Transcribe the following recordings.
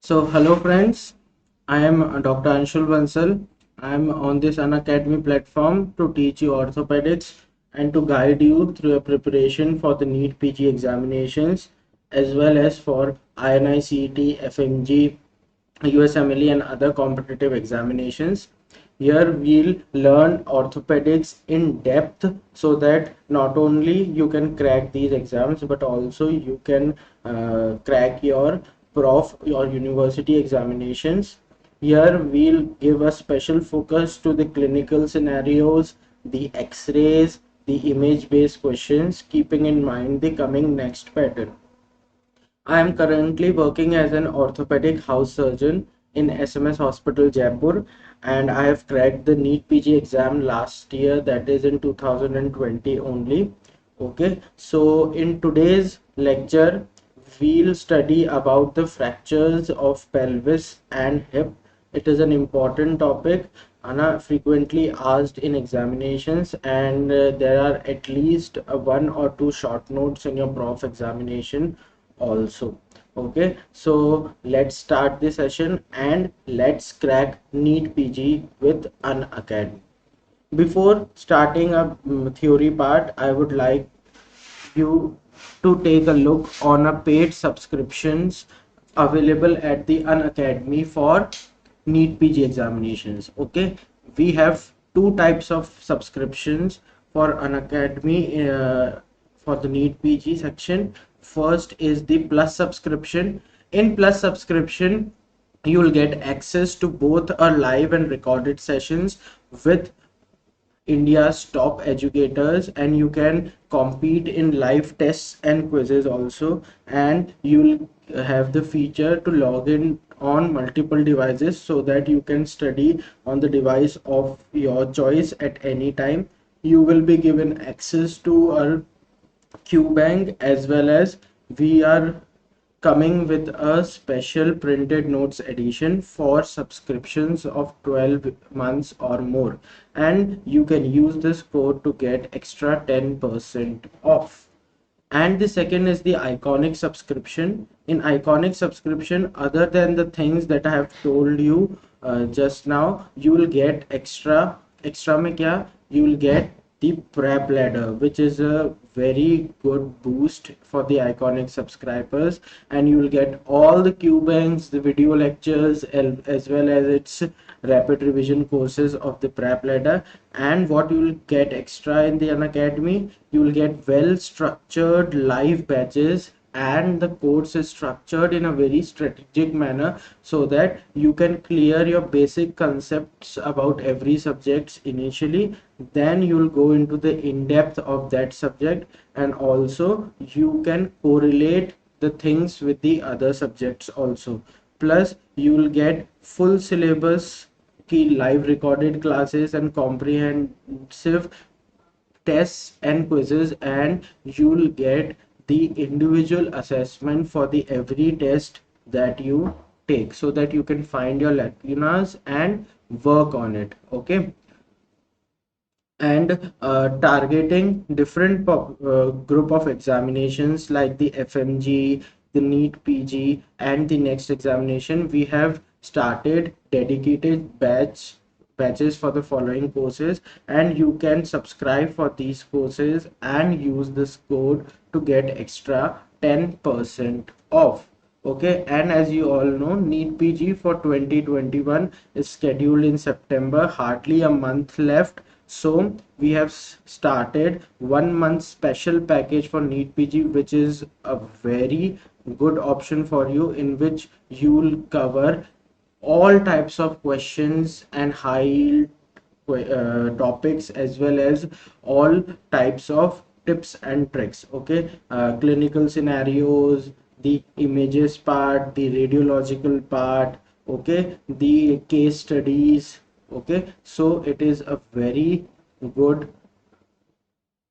Hello friends, I am Dr. Anshul Bansal. I am on this Unacademy platform to teach you orthopedics and to guide you through your preparation for the NEET PG examinations as well as for INI CET, FMG, USMLE and other competitive examinations. Here we'll learn orthopedics in depth so that not only you can crack these exams but also you can crack your your university examinations. Here we'll give a special focus to the clinical scenarios, the x-rays, the image based questions, keeping in mind the coming next pattern. I am currently working as an orthopedic house surgeon in SMS Hospital Jaipur, and I have cracked the NEET PG exam last year, that is in 2020 only. Okay, so in today's lecture we'll study about the fractures of pelvis and hip. It is an important topic and frequently asked in examinations, and there are at least one or two short notes in your prof examination also. Okay, so let's start the session and let's crack NEET PG with Unacademy. Before starting a theory part, I would like you to take a look on a paid subscriptions available at the Unacademy for NEET PG examinations. Okay, we have two types of subscriptions for Unacademy for the NEET PG section. First is the plus subscription. In plus subscription, you will get access to both a live and recorded sessions with India's top educators, and you can compete in live tests and quizzes also, and you'll have the feature to log in on multiple devices so that you can study on the device of your choice at any time. You will be given access to our QBank, as well as we are coming with a special printed notes edition for subscriptions of 12 months or more, and you can use this code to get extra 10% off. And the second is the iconic subscription. In iconic subscription, other than the things that I have told you just now, you will get extra में क्या, you will get the prep ladder, which is a very good boost for the iconic subscribers, and you will get all the QBanks, the video lectures, as well as its rapid revision courses of the prep ladder. And what you will get extra in the Unacademy, you will get well structured live batches, and the course is structured in a very strategic manner so that you can clear your basic concepts about every subject initially, then you will go into the in-depth of that subject, and also you can correlate the things with the other subjects also. Plus you will get full syllabus key live recorded classes and comprehensive tests and quizzes, and you'll get the individual assessment for the every test that you take so that you can find your lacunas and work on it. Okay, and targeting different group of examinations like the FMG, the NEET PG, and the next examination, we have started dedicated batches for the following courses, and you can subscribe for these courses and use this code to get extra 10% off. Okay, and as you all know, NEET PG for 2021 is scheduled in September, hardly a month left. So we have started 1 month special package for NEET PG, which is a very good option for you, in which you will cover all types of questions and high topics, as well as all types of tips and tricks. Okay, clinical scenarios, the images part, the radiological part, okay, the case studies. Okay, so it is a very good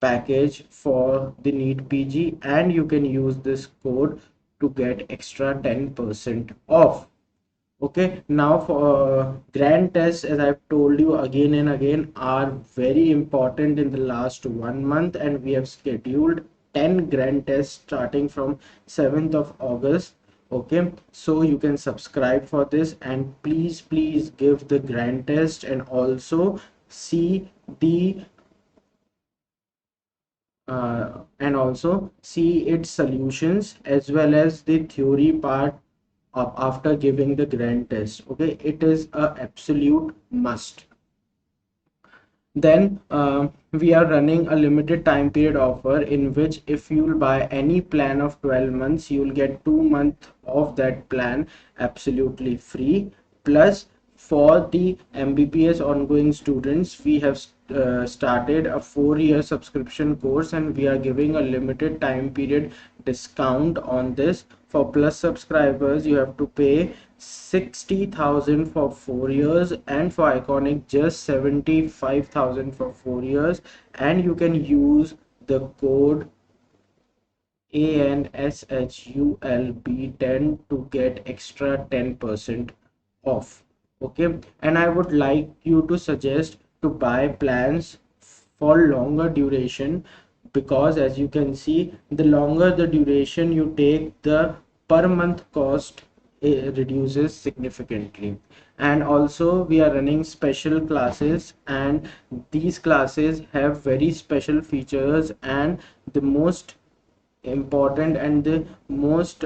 package for the NEET PG, and you can use this code to get extra 10% off. Okay, now for grand tests, as I've told you again and again, are very important in the last 1 month, and we have scheduled 10 grand tests starting from 7th of August. Okay, so you can subscribe for this, and please give the grand test, and also see the see its solutions as well as the theory part of after giving the grand test. Okay, it is a absolute must. Then we are running a limited time period offer in which if you'll buy any plan of 12 months, you'll get 2 months of that plan absolutely free. Plus, for the MBBS ongoing students, we have started a 4-year subscription course, and we are giving a limited time period discount on this. For plus subscribers, you have to pay 60,000 for 4 years, and for Iconic just 75,000 for 4 years, and you can use the code ANSHULB10 to get extra 10% off. Okay, and I would like you to suggest to buy plans for longer duration, because as you can see, the longer the duration you take, the per month cost reduces significantly. And also we are running special classes, and these classes have very special features, and the most important and the most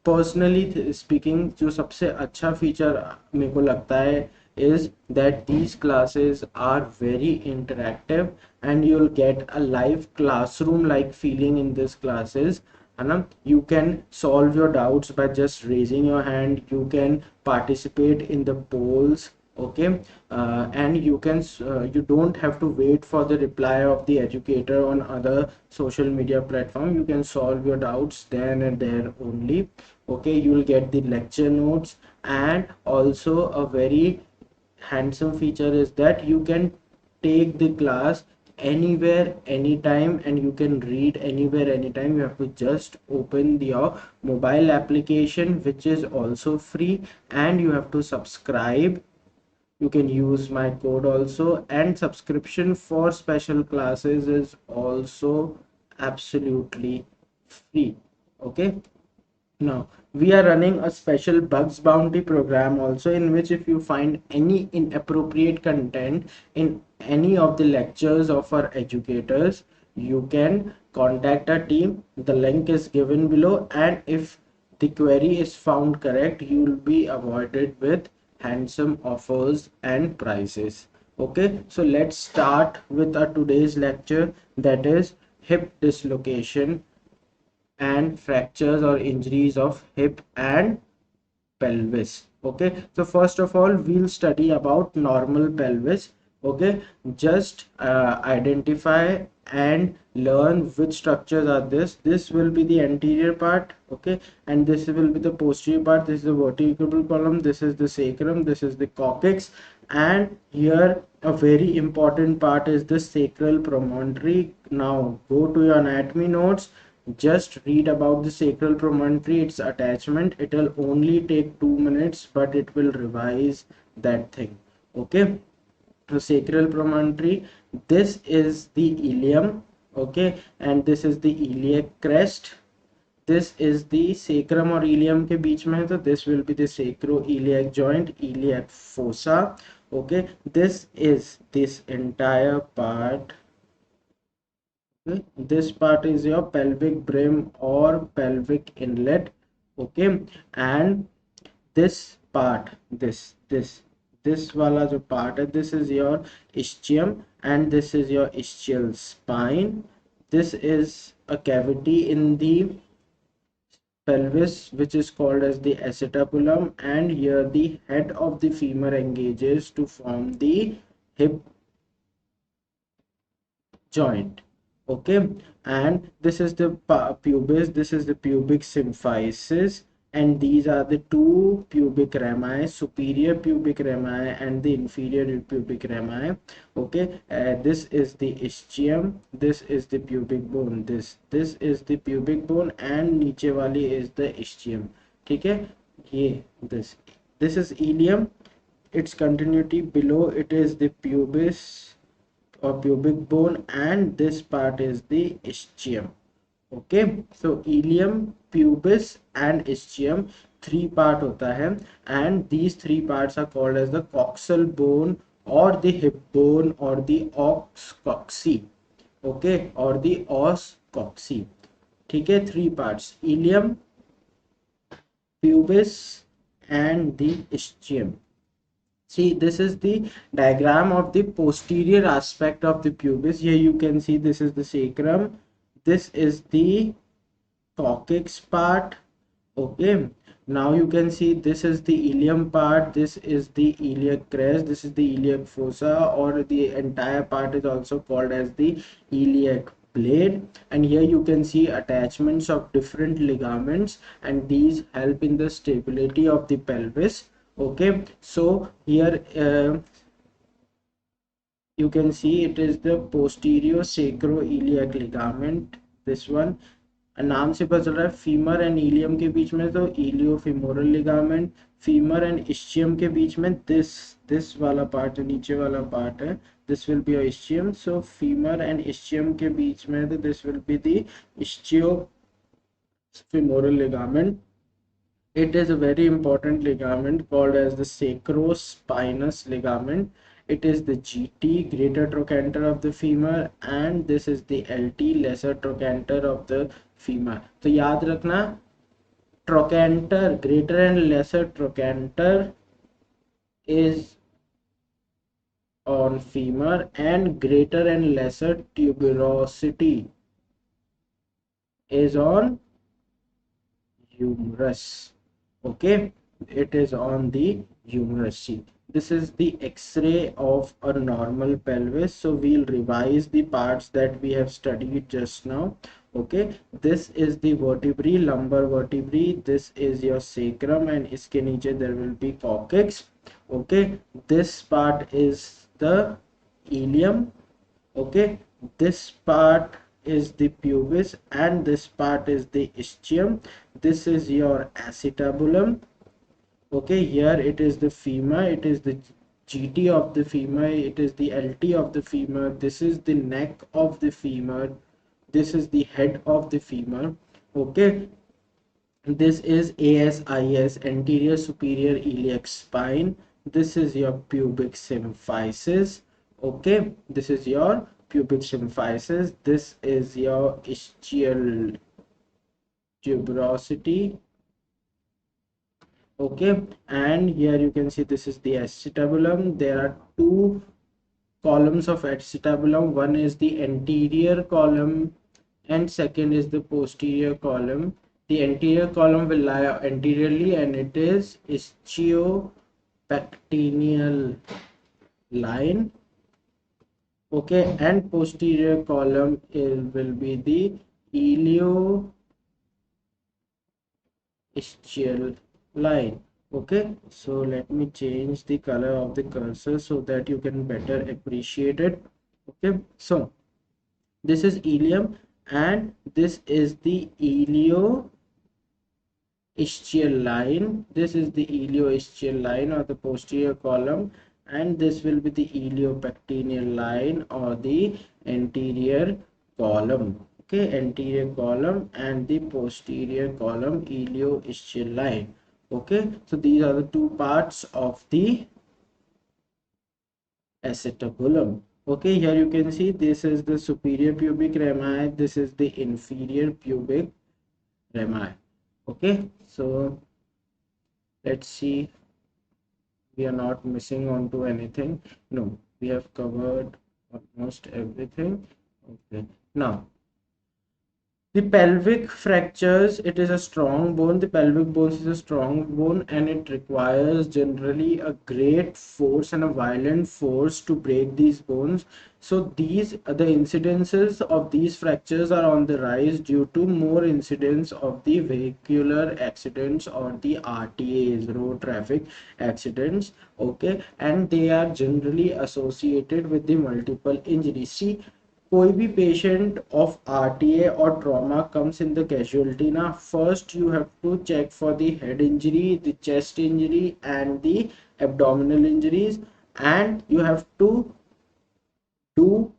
personally speaking जो सबसे अच्छा feature मेरे को लगता है is that these classes are very interactive, and you'll get a live classroom like feeling in these classes. And you can solve your doubts by just raising your hand, you can participate in the polls. Okay, and you don't have to wait for the reply of the educator on other social media platform. You can solve your doubts then and there only. Okay, you will get the lecture notes, and also a very handsome feature is that you can take the class anywhere anytime, and you can read anywhere anytime. You have to just open your mobile application, which is also free, and you have to subscribe. You can use my code also, and subscription for special classes is also absolutely free. Okay, now we are running a special bugs bounty program also, in which if you find any inappropriate content in any of the lectures of our educators, you can contact our team. The link is given below, and if the query is found correct, you will be awarded with handsome offers and prizes. Okay, so let's start with our today's lecture, that is hip dislocation and fractures or injuries of hip and pelvis. Okay, so first of all we'll study about normal pelvis. Okay, just identify and learn which structures are this will be the anterior part. Okay, and this will be the posterior part. This is the vertebral column, this is the sacrum, this is the coccyx, and here a very important part is the sacral promontory. Now go to your anatomy notes, just read about the sacral promontory, its attachment. It will only take 2 minutes, but it will revise that thing. Okay, so sacral promontory, this is the ilium. Okay, and this is the iliac crest. This is the sacrum or ilium के बीच में है, so this will be the sacroiliac joint, iliac fossa. Okay, this is this entire part. Okay, this part is your pelvic brim or pelvic inlet. Okay, and this part, this wala jo part hai, this is your ischium, and this is your ischial spine. This is a cavity in the pelvis which is called as the acetabulum, and here the head of the femur engages to form the hip joint. Okay, and this is the pubis, this is the pubic symphysis, and these are the two pubic rami, superior pubic rami and the inferior pubic rami. Okay, this is the ischium, this is the pubic bone, this is the pubic bone, and नीचे वाली is the ischium. ठीक है, ये this is ilium, its continuity below it is the pubis or pubic bone, and this part is the ischium. Okay, so ilium, pubis and ischium, three part hota hai, and these three parts are called as the coxal bone or the hip bone or the os coxae. Okay, or the os coxae. ठीक है, three parts: ilium, pubis and the ischium. See, this is the diagram of the posterior aspect of the pubis. Here you can see this is the sacrum, this is the coccyx part. Okay, now you can see this is the ilium part, this is the iliac crest, this is the iliac fossa, or the entire part is also called as the iliac blade. And here you can see attachments of different ligaments, and these help in the stability of the pelvis. Okay, so here you can see it is the posterior sacroiliac ligament, this one. नाम से पता चल रहा है femur and ileum के बीच में तो इलियोफिमोरल लिगामेंट, फीमर एंड इस्चियम के बीच में दिस वाला पार्ट जो नीचे वाला पार्ट है, this will be ischium. So femur and ischium के बीच में तो this will be the ischiofemoral ligament. It is a very important ligament called as the sacrospinous ligament. It is the GT, greater trochanter of the femur, and this is the LT, lesser trochanter of the femur. तो याद रखना, trochanter, greater and lesser trochanter is on femur, and greater and lesser tuberosity is on humerus. Okay, it is on the humerus. See, this is the x-ray of a normal pelvis. So we'll revise the parts that we have studied just now. Okay, this is the vertebrae, lumbar vertebrae, this is your sacrum, and iske niche there will be coccyx. Okay, this part is the ilium. Okay, this part is the pubis, and this part is the ischium. This is your acetabulum. Okay, here it is the femur, it is the GT of the femur, it is the LT of the femur, this is the neck of the femur, this is the head of the femur. Okay, this is ASIS, anterior superior iliac spine. This is your pubic symphysis. Okay, this is your pubic symphysis. This is your ischial tuberosity. Okay, and here you can see this is the acetabulum. There are two columns of acetabulum. One is the anterior column and second is the posterior column. The anterior column will lie anteriorly, and it is ischio-pectineal line. Okay, and posterior column will be the ilio-ischial line. Okay, so let me change the color of the cursor so that you can better appreciate it. Okay, so this is ilium and this is the ilio-ischial line. This is the ilio-ischial line or the posterior column, and this will be the ilio-pectineal line or the anterior column. Okay, anterior column and the posterior column, ilio-ischial line. Okay, so these are the two parts of the acetabulum. Okay, here you can see this is the superior pubic rami, this is the inferior pubic rami. Okay, so let's see, we are not missing on to anything. No, we have covered almost everything. Okay, now the pelvic fractures, it is a strong bone. The pelvic bone is a strong bone, and it requires generally a great force and a violent force to break these bones. So the incidences of these fractures are on the rise due to more incidents of the vehicular accidents or the RTAs, road traffic accidents. Okay, and they are generally associated with the multiple injuries. See, कोई भी patient of RTA or trauma comes in the casualty ना, first you have to check for the head injury, the chest injury and the abdominal injuries, and you have to do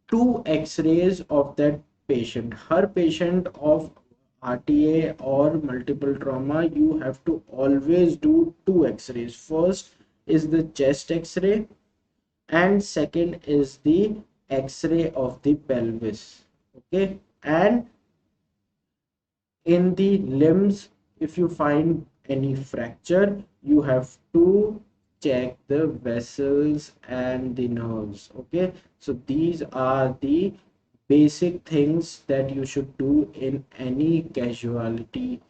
two x-rays of that patient. Her patient of RTA or multiple trauma, you have to always do two x-rays. First is the chest x-ray and second is the x-ray of the pelvis. Okay, and in the limbs, if you find any fracture, you have to check the vessels and the nerves. Okay, so these are the basic things that you should do in any casualty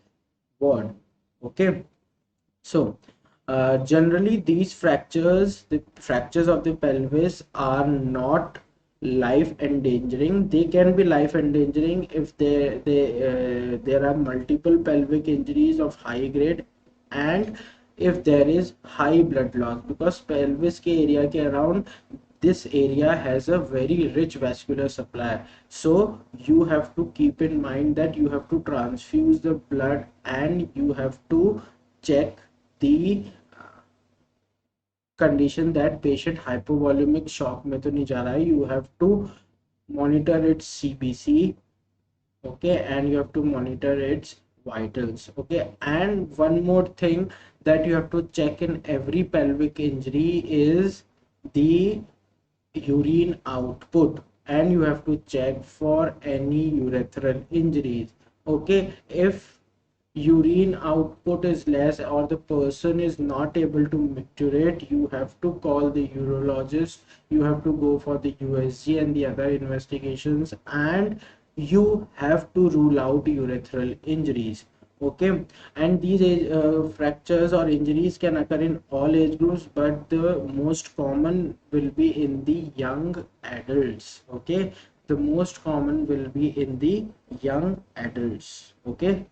ward. Okay, so generally these fractures, the fractures of the pelvis, are not life endangering. They can be life endangering if there are multiple pelvic injuries of high grade and if there is high blood loss, because pelvis के area के around this area has a very rich vascular supply. So you have to keep in mind that you have to transfuse the blood and you have to check the condition that patient hypovolemic shock में तो नहीं जा रहा है. You have to monitor its CBC, okay, and you have to monitor its vitals. Okay, and one more thing that you have to check in every pelvic injury is the urine output, and you have to check for any urethral injuries. Okay, if urine output is less or the person is not able to micturate, you have to call the urologist, you have to go for the USG and the other investigations, and you have to rule out urethral injuries. Okay, and these fractures or injuries can occur in all age groups, but the most common will be in the young adults. Okay, the most common will be in the young adults. Okay,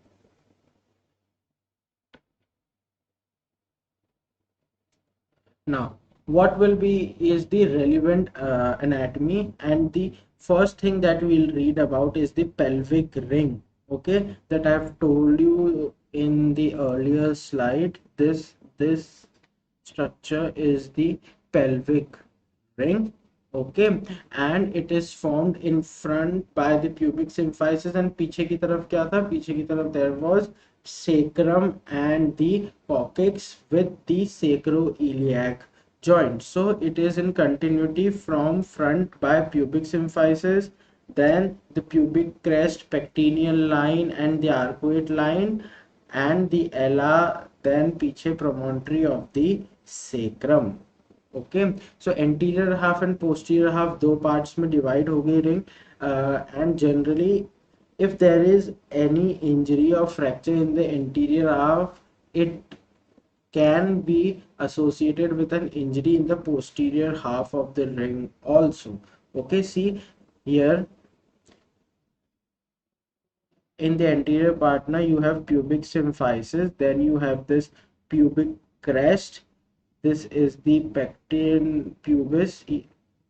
now what will be is the relevant anatomy, and the first thing that we'll read about is the pelvic ring. Okay, that I have told you in the earlier slide. This structure is the pelvic ring. Okay, and it is formed in front by the pubic symphysis, and पीछे की तरफ क्या था, पीछे की तरफ there was sacrum and the coccyx with the sacroiliac joint. So it is in continuity from front by pubic symphysis, then the pubic crest, pectineal line and the arcuate line and the ala, then पीछे promontory of the sacrum. Okay, so anterior half and posterior half दो parts में divide हो गई ring. And generally if there is any injury or fracture in the anterior half, it can be associated with an injury in the posterior half of the ring also. Okay, see here in the anterior part now you have pubic symphysis, then you have this pubic crest. This is the pecten pubis,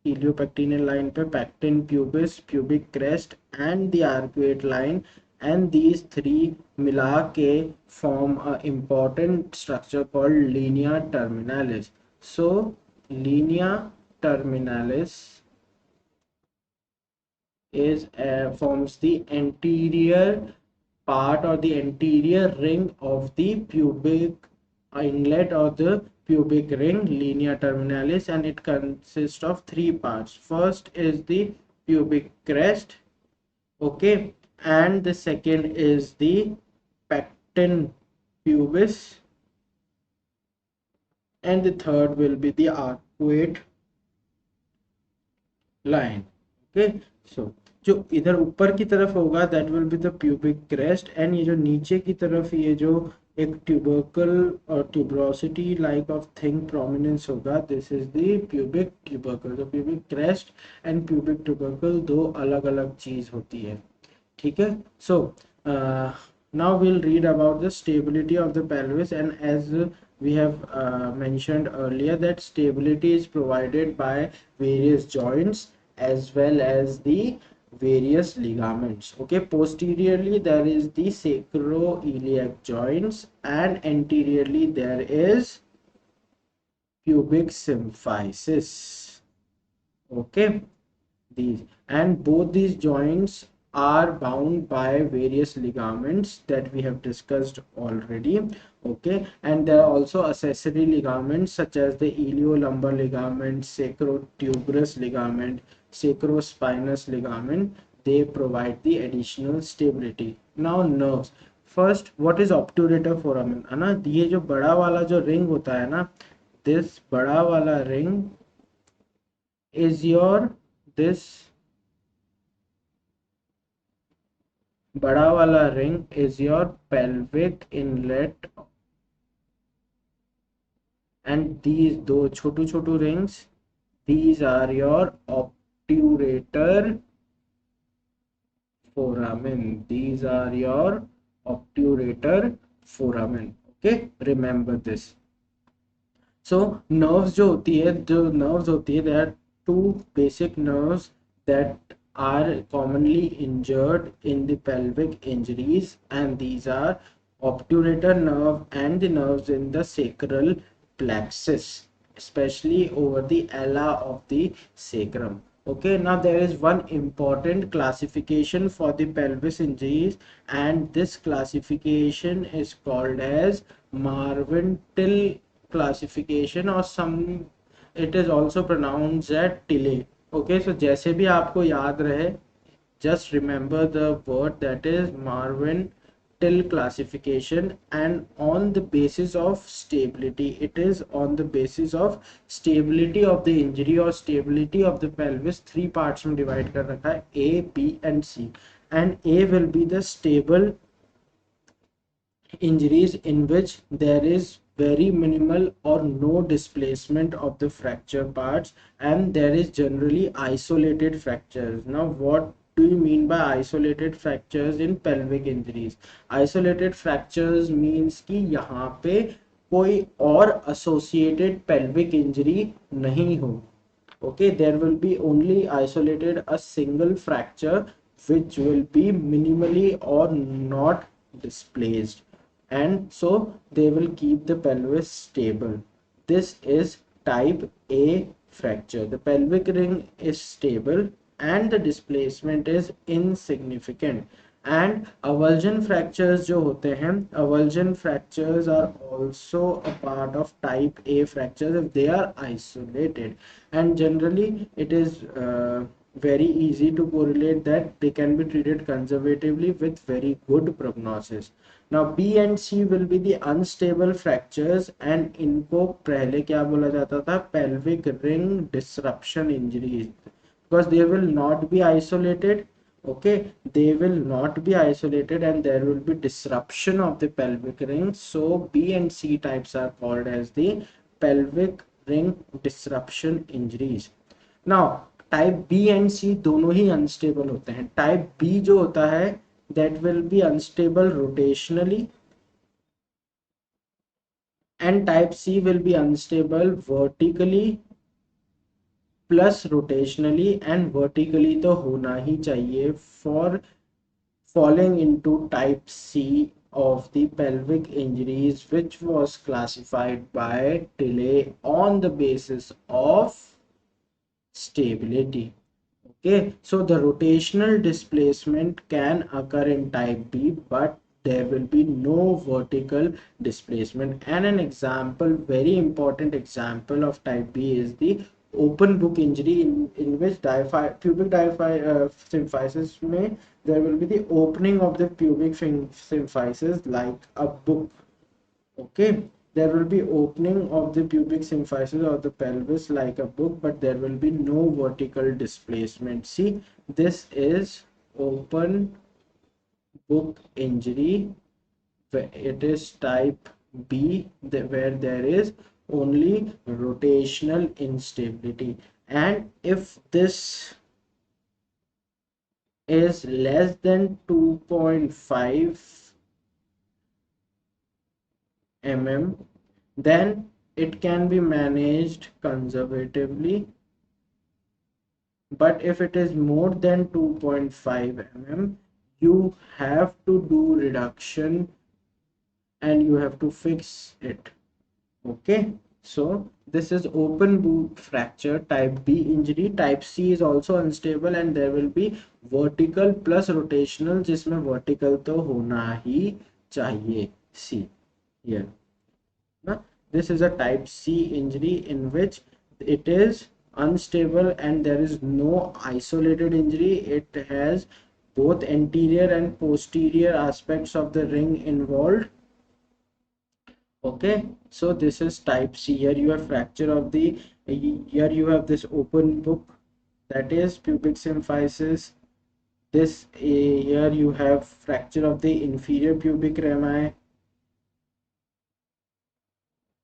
iliopectineal line पे pecten pubis, pubic crest and the arcuate line, and these three मिला के form a important structure called linea terminalis. So linea terminalis is forms the anterior part or the anterior ring of the pubic inlet or the pubic ring, linea terminalis, and it consists of three parts. First is the pubic crest, okay, and the second is the pecten pubis, and the third will be the arcuate line. Okay, so जो इधर ऊपर की तरफ होगा that will be the pubic crest, and ये जो नीचे की तरफ ये जो एक tubercle or tuberosity like of thing prominence होगा, this is the pubic tubercle. तो pubic crest and pubic tubercle दो अलग अलग चीज होती है. ठीक है, so now we'll read about the stability of the pelvis, and as we have mentioned earlier that stability is provided by various joints as well as the various ligaments. Okay, posteriorly there is the sacroiliac joints and anteriorly there is pubic symphysis. Okay, these and both these joints are bound by various ligaments that we have discussed already. Okay, and there are also accessory ligaments such as the iliolumbar ligament, sacrotuberous ligament, sacrospinous ligament. They provide the additional stability. Now nerves. First what is obturator foramen, है ना, ये जो बड़ा वाला जो ring होता है ना, दिस बड़ा वाला रिंग इज योर, दिस बड़ा वाला ring is your pelvic inlet, and these दो छोटू छोटू rings, these are your obturator foramen. These are your obturator foramen. Okay, remember this. So nerves जो होती है, जो nerves होती है, there are two basic nerves that are commonly injured in the pelvic injuries, and these are obturator nerve and the nerves in the sacral plexus, especially over the ala of the sacrum. Okay, now there is one important classification for the pelvis injuries, and this classification is called as Marvin-Till classification, or some it is also pronounced as Tilley. Okay, so जैसे भी आपको याद रहे, just remember the word that is Marvin Till classification, and on the basis of stability, it is on the basis of stability of the injury or stability of the pelvis, three parts में divide कर रखा है, A, B and C, and A will be the stable injuries in which there is very minimal or no displacement of the fracture parts, and there is generally isolated fractures. Now what do you mean by isolated fractures in pelvic injuries? Isolated fractures means कि यहाँ पे कोई और associated pelvic injury नहीं हो. Okay, there will be only isolated a single fracture which will be minimally or not displaced, and so they will keep the pelvis stable. This is type A fracture. The pelvic ring is stable and the displacement is insignificant. And avulsion fractures जो होते हैं, avulsion fractures are also a part of type A fractures if they are isolated, and generally it is very easy to correlate that they can be treated conservatively with very good prognosis. Now B and C will be the unstable fractures, and इनको पहले क्या बोला जाता था, pelvic ring disruption injuries, because they will not be isolated. Okay, they will not be isolated and there will be disruption of the pelvic ring. So B and C types are called as the pelvic ring disruption injuries. Now type B and C दोनों ही unstable होते हैं. Type B जो होता है that will be unstable rotationally, and type C will be unstable vertically plus rotationally, and vertically तो होना ही चाहिए for falling into type C of the pelvic injuries, which was classified by Tilley on the basis of stability. Okay, so the rotational displacement can occur in type B, but there will be no vertical displacement. And an example, very important example of type B is the open book injury, in which pubic symphysis may, there will be the opening of the pubic symphysis like a book. Okay, there will be opening of the pubic symphysis or the pelvis like a book, but there will be no vertical displacement. See, this is open book injury, where it is type B, where there is only rotational instability. And if this is less than 2.5 mm, then it can be managed conservatively, but if it is more than 2.5 mm, you have to do reduction and you have to fix it. Okay, So this is open boot fracture, type B injury. Type C is also unstable and there will be vertical plus rotational, जिसमें vertical तो होना ही चाहिए. C here. Now, this is a type C injury in which it is unstable and there is no isolated injury. It has both anterior and posterior aspects of the ring involved. Okay, so this is type C. Here you have fracture of the, here you have this open book, that is pubic symphysis. This here you have fracture of the inferior pubic rami.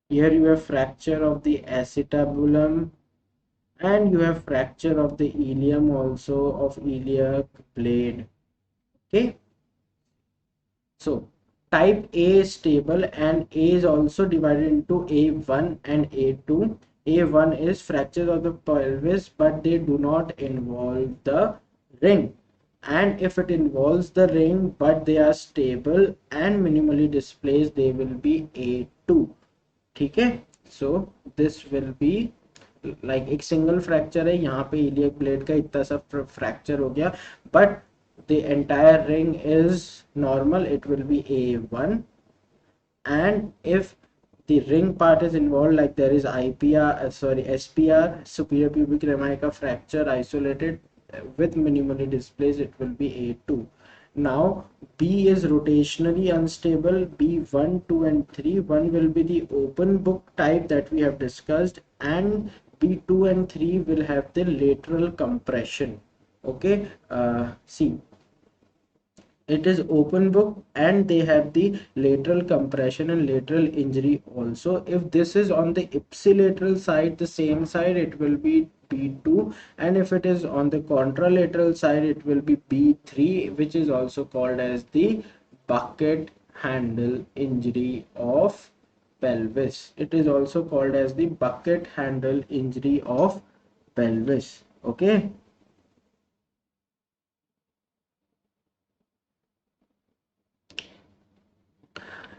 Here you have fracture of the acetabulum, and you have fracture of the ilium also, of iliac blade. Okay, so type A is stable and A is also divided into A1 and A2. A1 is fractures of the pelvis but they do not involve the ring, and if it involves the ring but they are stable and minimally displaced, they will be A2. ठीक है, so this will be like एक single fracture है, यहाँ पे iliac blade का इतना सा fracture हो गया, but the entire ring is normal, it will be A1. And if the ring part is involved, like there is SPR, superior pubic rami ka fracture isolated with minimally displaced, it will be A2. Now B is rotationally unstable, B1, 2 and 3. 1 will be the open book type that we have discussed, and B2 and 3 will have the lateral compression. Okay, see, it is open book and they have the lateral compression and lateral injury also. If this is on the ipsilateral side, the same side, it will be B2, and if it is on the contralateral side, it will be B3, which is also called as the bucket handle injury of pelvis. It is also called as the bucket handle injury of pelvis. Okay.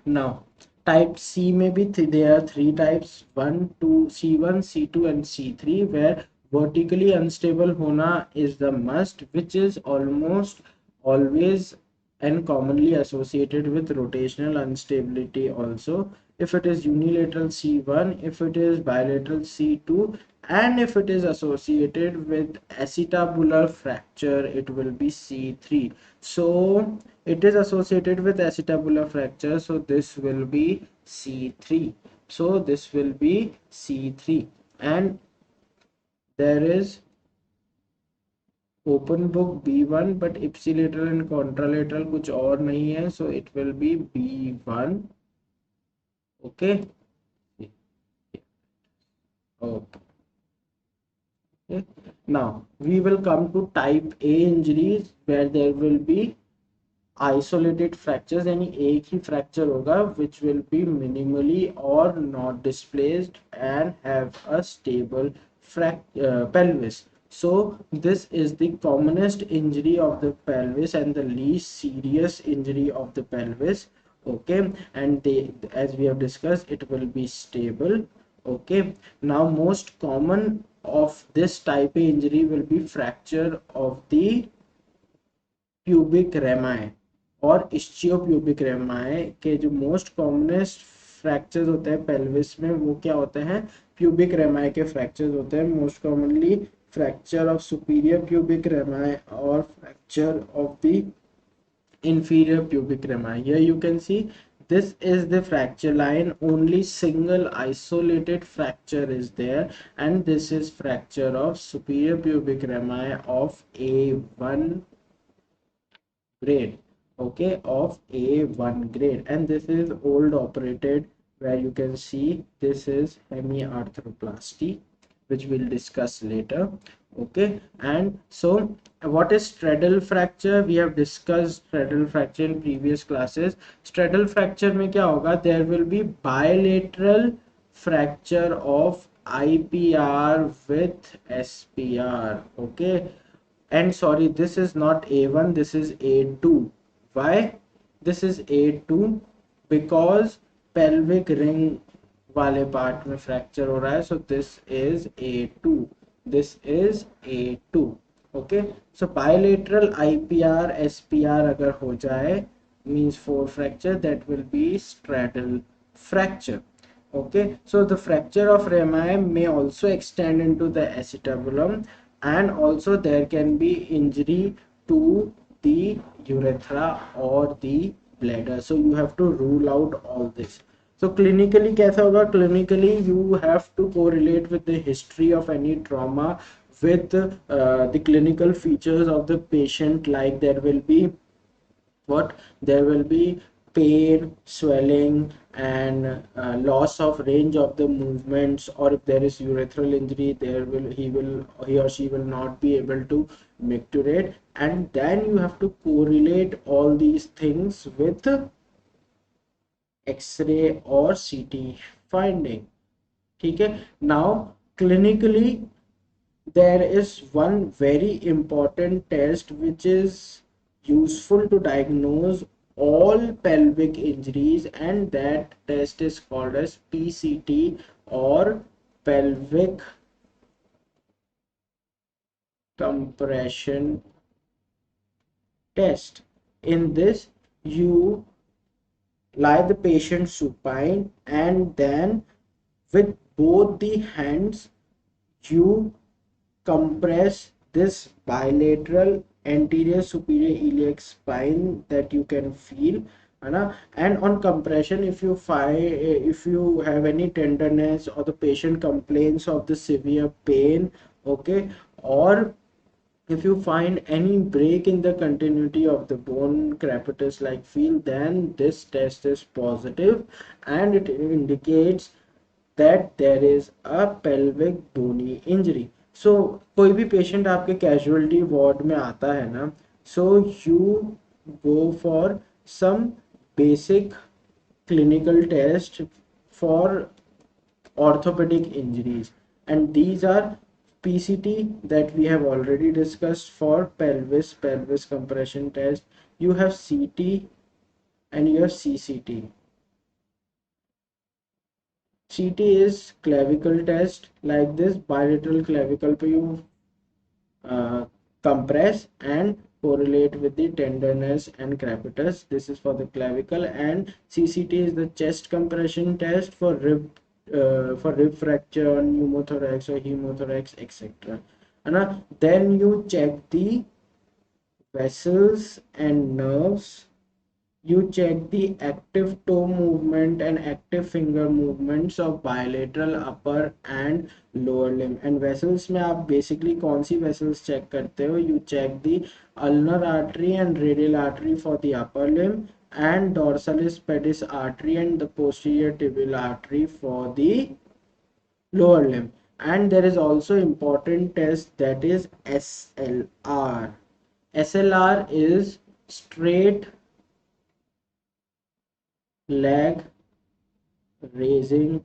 Now type C may be there are three types, 1, 2, C1, C2 and C3, where vertically unstable hona is the must, which is almost always and commonly associated with rotational instability also. If it is unilateral, C1, if it is bilateral, C2, and if it is associated with acetabular fracture, it will be C3. So it is associated with acetabular fracture, so this will be C3. So this will be C3, and there is open book B1 but ipsilateral and contralateral कुछ और नहीं है, so it will be B1. Okay. Okay. Now we will come to type A injuries, where there will be isolated fractures, यानी एक ही fracture होगा which will be minimally or not displaced and have a stable pelvis. So this is the commonest injury of the pelvis and the least serious injury of the pelvis. Okay, and they, as we have discussed, it will be stable. Okay, now most common of this type A injury will be fracture of the pubic rami और इस्चियोप्यूबिक रेमाए के जो most commonest fractures होते हैं pelvis में, वो क्या होते हैं, प्यूबिक रेमाए के फ्रैक्चर्स होते हैं. Most commonly fracture of superior pubic rami और fracture of the inferior pubic rami. Here you can see this is the fracture line, only single isolated fracture is there, and this is fracture of superior pubic rami of A1 grade. Okay, of A1 grade, and this is old operated, where you can see this is hemiarthroplasty, which we'll discuss later. Okay, and so what is straddle fracture? We have discussed straddle fracture in previous classes. Straddle fracture में क्या होगा? There will be bilateral fracture of IPR with SPR. Okay, and sorry, this is not A1, this is A2. Why this is A2? Because pelvic ring वाले part में fracture हो रहा है, so this is A2, this is A2। Okay, so bilateral IPR SPR अगर हो जाए means 4 fracture, that will be straddle fracture। Okay, so the fracture of rami may also extend into the acetabulum, and also there can be injury to the urethra or the bladder, so you have to rule out all this। so clinically कैसा होगा? Clinically you have to correlate with the history of any trauma with the clinical features of the patient, like there will be what, there will be pain, swelling, and loss of range of the movements, or if there is urethral injury, there will he or she will not be able to micturate, and then you have to correlate all these things with x-ray or CT finding। ठीक है, now clinically there is one very important test which is useful to diagnose all pelvic injuries, and that test is called as PCT, or pelvic compression test। In this, you lie the patient supine, and then with both the hands you compress this bilateral anterior superior iliac spine that you can feel, है ना? And on compression, if you find, if you have any tenderness, or the patient complains of the severe pain, okay, or if you find any break in the continuity of the bone crepitus like feel, then this test is positive, and it indicates that there is a pelvic bony injury। so कोई भी patient आपके casualty ward में आता है ना, so you go for some basic clinical test for orthopedic injuries, and these are PCT that we have already discussed for pelvis compression test, you have CT, and you have CCT। CT is clavicle test, like this bilateral clavicle पे you uh, compress and correlate with the tenderness and crepitus, this is for the clavicle, and CCT is the chest compression test for rib fracture, pneumothorax or hemothorax, etc, and then you check the vessels and nerves, you check the active toe movement and active finger movements of bilateral upper and lower limb। and vessels में आप basically कौन सी vessels check करते हो? you check the ulnar artery and radial artery for the upper limb, and dorsalis pedis artery and the posterior tibial artery for the lower limb। and there is also important test, that is SLR। SLR is straight leg raising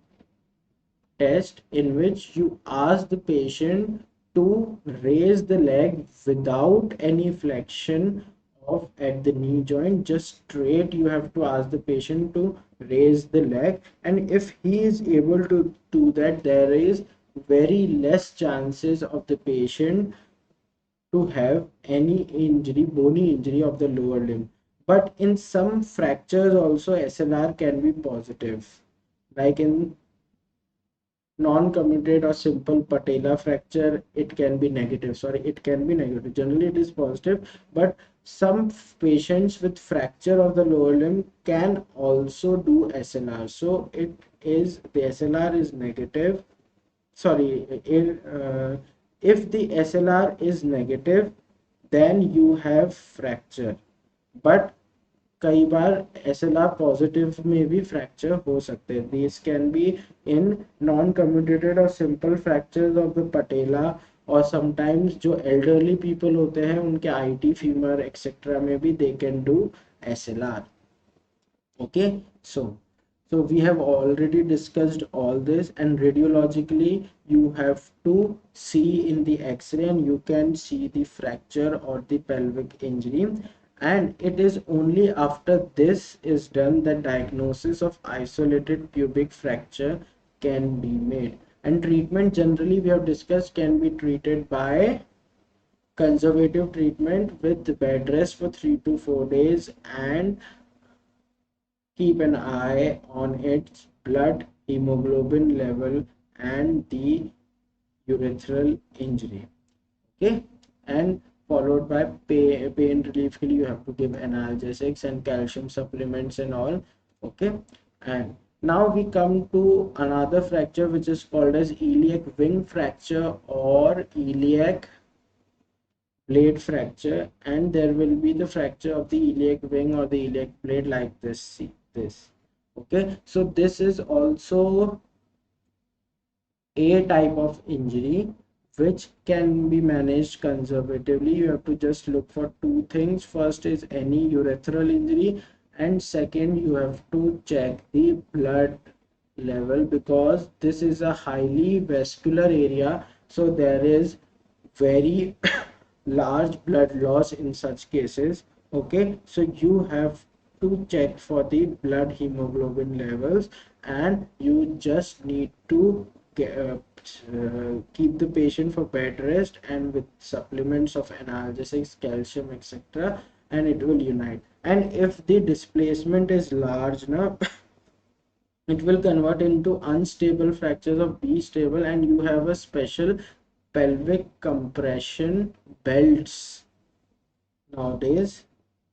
test, in which you ask the patient to raise the leg without any flexion of at the knee joint, just straight you have to ask the patient to raise the leg, and if he is able to do that, there is very less chances of the patient to have any injury, bony injury of the lower limb। but in some fractures also SLR can be positive, like in non-comminuted or simple patella fracture it can be negative, sorry, it can be negative, generally it is positive, but some patients with fracture of the lower limb can also do SLR, so it is, the SLR is negative, sorry, if the SLR is negative, then you have fracture, but कई बार SLR positive में भी fracture हो सकते हैं। This can be in non comminuted और simple fractures of the patella, और sometimes जो elderly people होते हैं उनके IT फीमर एक्सेट्रा में भी they can do SLR। okay, so we have already discussed all this, and radiologically you have to see in the x-ray and you can see the fracture or the pelvic injury, and it is only after this is done that diagnosis of isolated pubic fracture can be made. And treatment generally we have discussed can be treated by conservative treatment with bed rest for 3 to 4 days and keep an eye on its blood hemoglobin level and the urethral injury. Okay, and followed by pain relief. You have to give analgesics and calcium supplements and all. Okay, and now we come to another fracture which is called as iliac wing fracture or iliac blade fracture, and there will be the fracture of the iliac wing or the iliac blade like this. See this. Okay, so this is also a type of injury which can be managed conservatively. You have to just look for two things. First is any urethral injury, and second you have to check the blood level, because this is a highly vascular area, so there is very large blood loss in such cases. Okay, so you have to check for the blood hemoglobin levels, and you just need to keep the patient for bed rest and with supplements of analgesics, calcium, etc., and it will unite. And if the displacement is large now, it will convert into unstable fractures of B stable, and you have a special pelvic compression belts nowadays,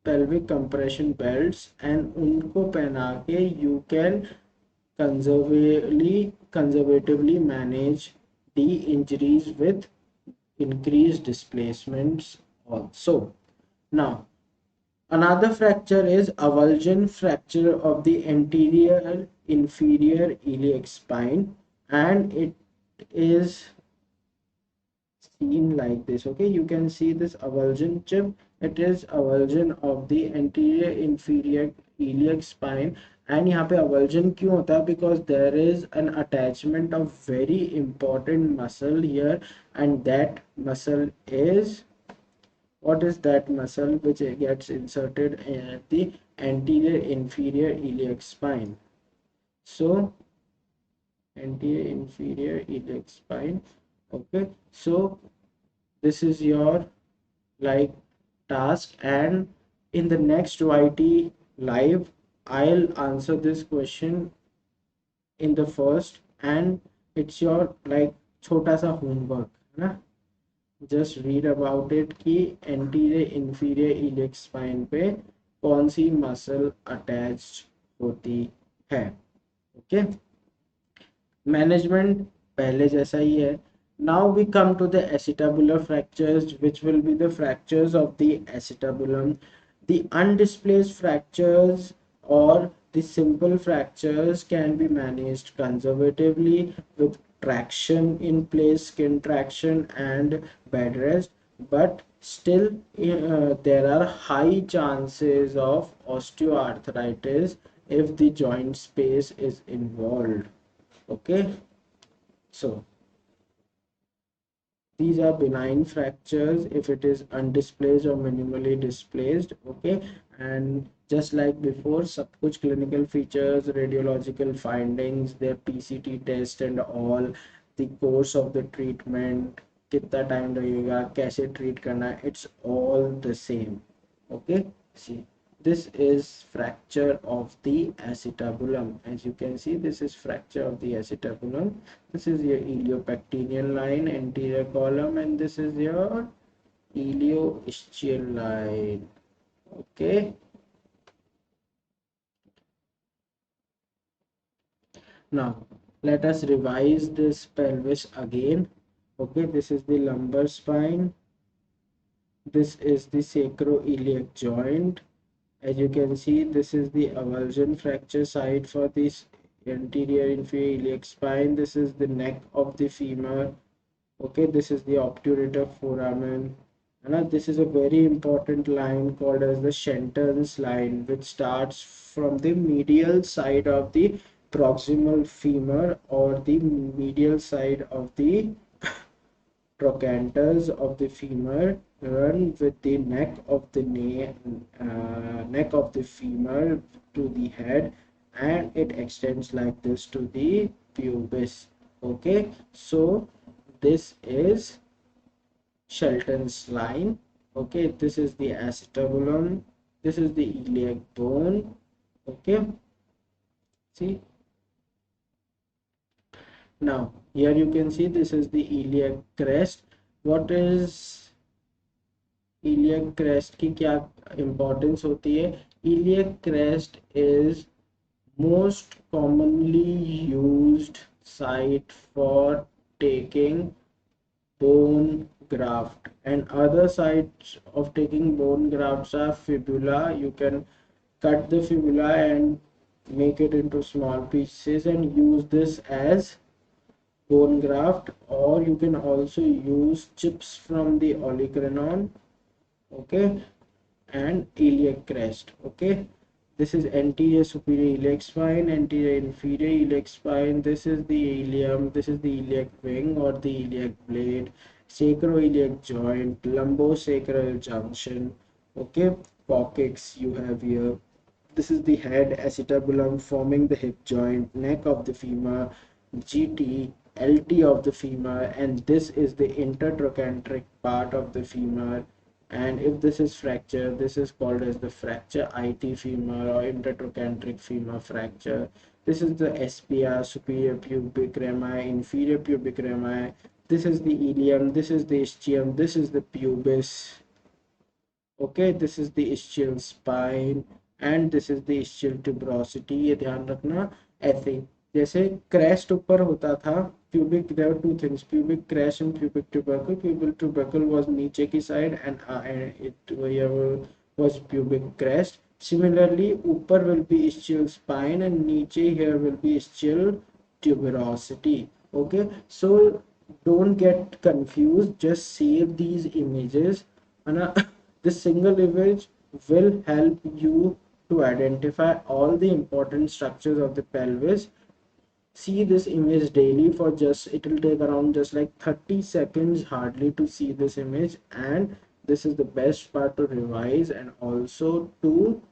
pelvic compression belts, and उनको पहना के you can conservatively manage the injuries with increased displacements also. Now another fracture is avulsion fracture of the anterior inferior iliac spine, and it is seen like this. Okay, you can see this avulsion chip. It is avulsion of the anterior inferior iliac spine. And यहाँ पे avulsion क्यों होता है? Because there is an attachment of very important muscle here, and that muscle is, what is that muscle which gets inserted at the anterior inferior iliac spine? So anterior inferior iliac spine. Okay, so this is your like task, and in the next YT live I'll answer this question in the first, and it's your like छोटा सा homework है ना, just read about it कि anterior inferior iliac spine पे कौन सी muscle attached होती है. Okay, management पहले जैसा ही है. Now we come to the acetabular fractures, which will be the fractures of the acetabulum. The undisplaced fractures or the simple fractures can be managed conservatively with traction in place, skin traction and bed rest, but still there are high chances of osteoarthritis if the joint space is involved. Okay, so these are benign fractures if it is undisplaced or minimally displaced. Okay, and just like before, सब कुछ clinical features, radiological findings, their PCT test and all, the course of the treatment, कितना time लगेगा, कैसे treat करना है, it's all the same. Okay, see, this is fracture of the acetabulum. As you can see, this is fracture of the acetabulum. This is your iliopectineal line, anterior column, and this is your ilioischial line. Okay, now let us revise this pelvis again. Okay, this is the lumbar spine, this is the sacroiliac joint. As you can see, this is the avulsion fracture site for this anterior inferior iliac spine. This is the neck of the femur. Okay, this is the obturator foramen. And this is a very important line called as the Shenton's line, which starts from the medial side of the proximal femur or the medial side of the trochanters of the femur, run with the neck of the neck of the femur to the head, and it extends like this to the pubis. Okay, so this is Shelton's line. Okay, this is the acetabulum, this is the iliac bone. Okay, see, now here you can see this is the iliac crest. What is iliac crest की क्या importance होती है? Iliac crest is most commonly used site for taking bone graft, and other sites of taking bone grafts are fibula. You can cut the fibula and make it into small pieces and use this as bone graft, or you can also use chips from the olecranon. Okay, and iliac crest. Okay, this is anterior superior iliac spine, anterior inferior iliac spine. This is the ilium, this is the iliac wing or the iliac blade, sacroiliac joint, lumbosacral junction. Okay, coccyx you have here. This is the head, acetabulum forming the hip joint, neck of the femur, GT, LT of the femur, and this is the intertrochanteric part of the femur. And if this is fracture, this is called as the fracture IT femur or intertrochanteric femur fracture. This is the SPR, superior pubic rami, inferior pubic rami. This is the ilium, this is the ischium, this is the pubis. Okay, this is the ischial spine and this is the ischial tuberosity. ये ध्यान रखना, ऐसे जैसे crest ऊपर होता था, pubic, there were two things, pubic crest and pubic tubercle. Pubic tubercle was नीचे की side and it was pubic crest. Similarly, ऊपर will be ischial spine and नीचे here will be ischial tuberosity. Okay, so don't get confused, just save these images. This single image will help you to identify all the important structures of the pelvis. See this image daily for just, it will take around just like 30 seconds hardly to see this image, and this is the best part to revise and also to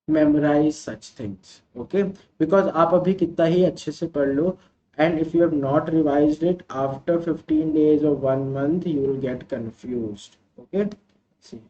memorize such things. Okay, because आप अभी कितना ही अच्छे से पढ़ लो, and if you have not revised it after 15 days or 1 month, you will get confused. Okay, see,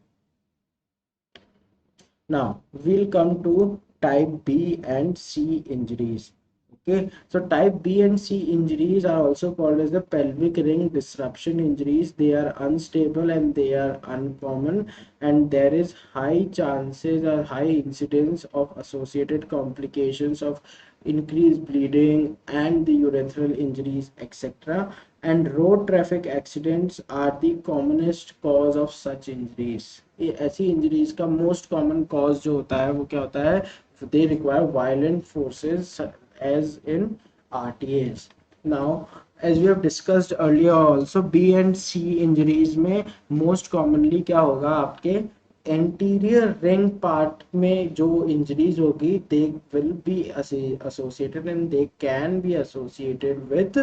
now we'll come to type B and C injuries. Okay, so type B and C injuries are also called as the pelvic ring disruption injuries. They are unstable and they are uncommon, and there is high chances or high incidence of associated complications of increased bleeding and the urethral injuries, etc. And road traffic accidents are the commonest cause of such injuries. ये ऐसी injuries का most common cause जो होता है वो क्या होता है? They require violent forces as in RTAs. Now, as we have discussed earlier also, B and C injuries में most commonly क्या होगा आपके anterior ring part में जो injuries होगी, they will be associated and they can be associated with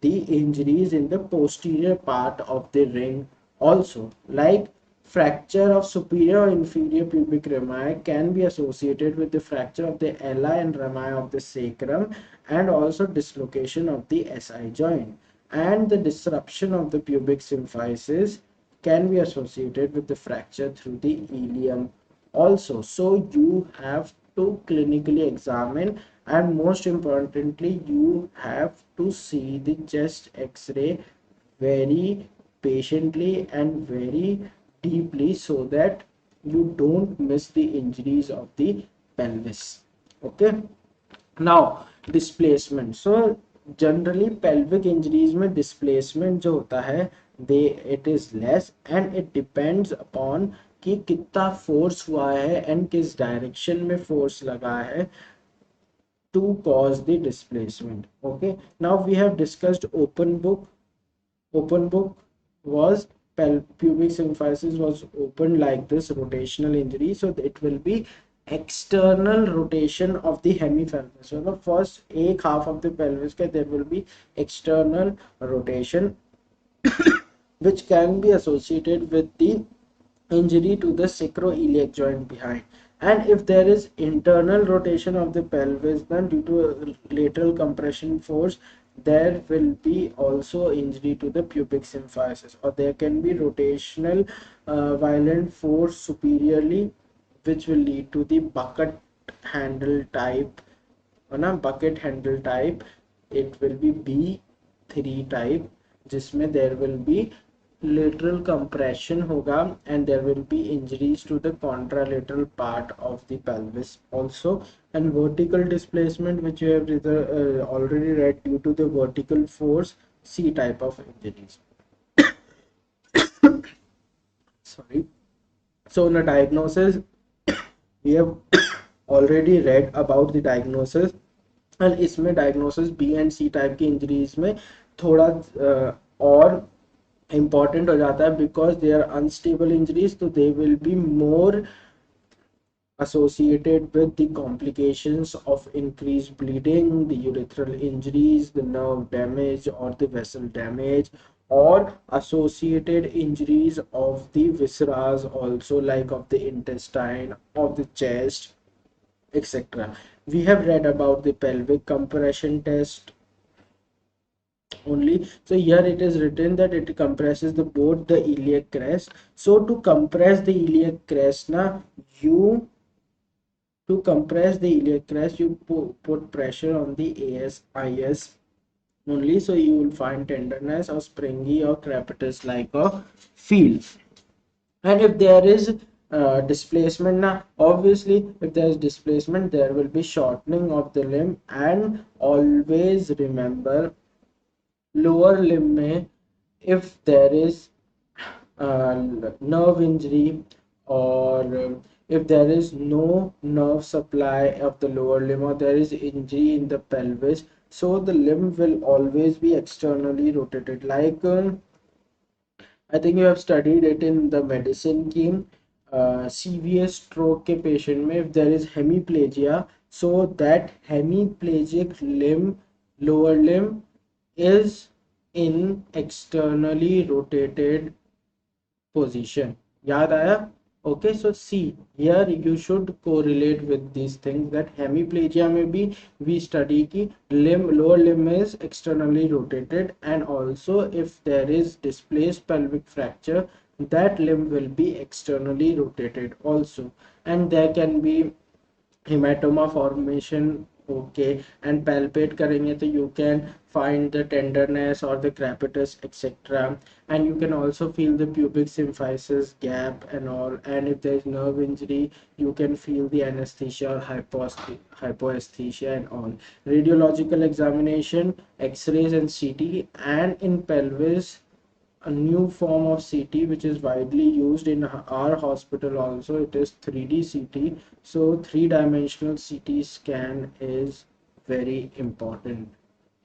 the injuries in the posterior part of the ring also, like fracture of superior or inferior pubic rami can be associated with the fracture of the ala and rami of the sacrum, and also dislocation of the SI joint, and the disruption of the pubic symphysis can be associated with the fracture through the ilium also. So you have to clinically examine, and most importantly you have to see the chest x-ray very patiently and very deeply so that you don't miss the injuries of the pelvis. Okay, now displacement. So generally pelvic injuries में displacement जो होता है, it is less and it depends upon कि कितना force हुआ है and किस direction में force लगा है to cause the displacement. Okay, now we have discussed open book. Open book was pubic symphysis was open like this, rotational injury, so it will be external rotation of the hemipelvis. So the first एक half of the pelvis का there will be external rotation which can be associated with the injury to the sacroiliac joint behind, And if there is internal rotation of the pelvis, then due to a lateral compression force, there will be also injury to the pubic symphysis, or there can be rotational violent force superiorly, which will lead to the bucket handle type, on a bucket handle type. It will be B3 type, जिसमें there will be lateral compression होगा, and there will be injuries to the contralateral part of the pelvis also, and vertical displacement, which you have already read, due to the vertical force, C type of injuries. Sorry. So in the diagnosis, we have already read about the diagnosis, and इसमें diagnosis B and C type की injuries में थोड़ा और important हो जाता है, because they are unstable injuries, so they will be more associated with the complications of increased bleeding, the urethral injuries, the nerve damage or the vessel damage, or associated injuries of the viscera also, like of the intestine, of the chest, etc. We have read about the pelvic compression test only. So here it is written that it compresses the both the iliac crest. So to compress the iliac crest, now you put pressure on the ASIS only, so you will find tenderness or springy or crepitus like a feel. And if there is displacement, now obviously if there is displacement, there will be shortening of the limb. And always remember, lower limb में, if there is nerve injury, or if there is no nerve supply of the lower limb, or there is injury in the pelvis, so the limb will always be externally rotated. Like I think you have studied it in the medicine की CVS stroke के patient में, if there is hemiplegia, so that hemiplegic limb, lower limb, is in externally rotated position. याद आया? Okay, so see, here you should correlate with these things, that hemiplegia में भी we study कि lower limb is externally rotated, and also if there is displaced pelvic fracture, that limb will be externally rotated also. And there can be hematoma formation. Okay, and palpate करेंगे तो you can find the tenderness or the crepitus, etc. And you can also feel the pubic symphysis gap and all. And if there is nerve injury, you can feel the anesthesia or hypoesthesia and all. Radiological examination, x-rays and CT. And in pelvis, a new form of CT which is widely used in our hospital also, it is 3D CT. So three-dimensional CT scan is very important.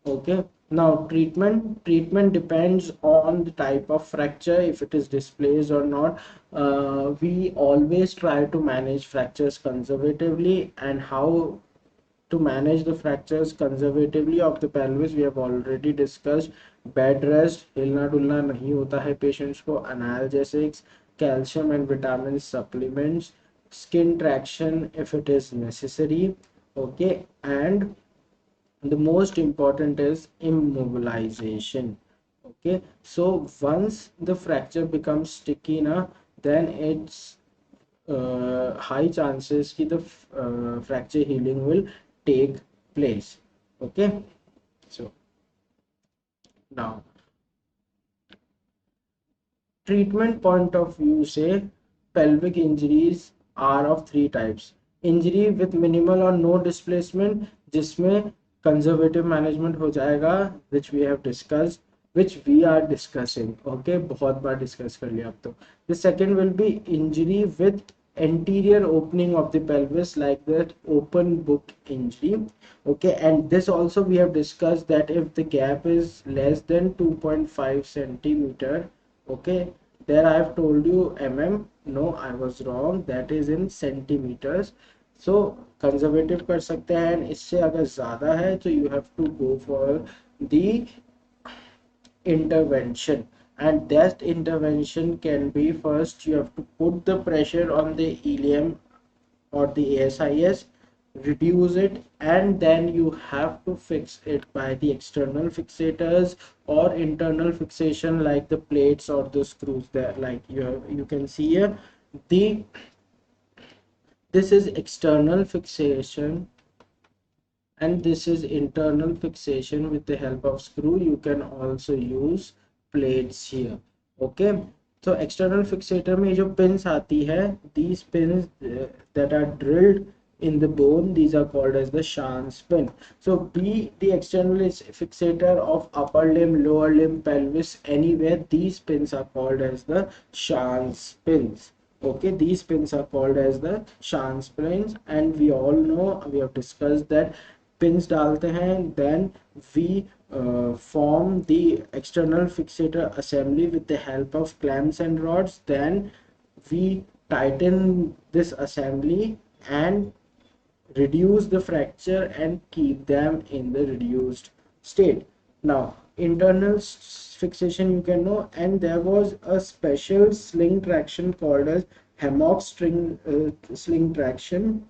Okay, now treatment depends on the type of fracture, if it is displaced or not. We always try to manage fractures conservatively, and how to manage the fractures conservatively of the pelvis we have already discussed. Bed rest, हिलना डुलना नहीं होता है patients को, analgesics, calcium and vitamin supplements, skin traction if it is necessary. Okay, and the most important is immobilization. Okay, so once the fracture becomes sticky na, then it's high chances कि the fracture healing will take place. Okay, so now treatment point of view say, pelvic injuries are of three types. Injury with minimal or no displacement, जिसमें conservative management हो जाएगा, which we have discussed, which we are discussing. Okay, बहुत बार discuss कर लिया अब तो. The second will be injury with anterior opening of the pelvis, like that open book injury. Okay, and this also we have discussed, that if the gap is less than 2.5 centimeter. Okay, there I have told you mm, no, I was wrong, that is in centimeters. So conservative कर सकते हैं, इससे अगर ज़्यादा है तो you have to go for the intervention. And that intervention can be, first you have to put the pressure on the ilium or the ASIS, reduce it, and then you have to fix it by the external fixators or internal fixation like the plates or the screws there, like you can see here. The This is external fixation and this is internal fixation with the help of screw. You can also use plates here. Okay, so external fixator में जो pins आती है, these pins that are drilled in the bone, these are called as the Schanz pin. So be the external fixator of upper limb, lower limb, pelvis, anywhere, these pins are called as the Schanz pins. Okay, these pins are called as the Schanz pins, and we all know, we have discussed that pins डालते हैं, then we form the external fixator assembly with the help of clamps and rods. Then we tighten this assembly and reduce the fracture and keep them in the reduced state. Now internal fixation you can know, and there was a special sling traction called as hammock sling traction,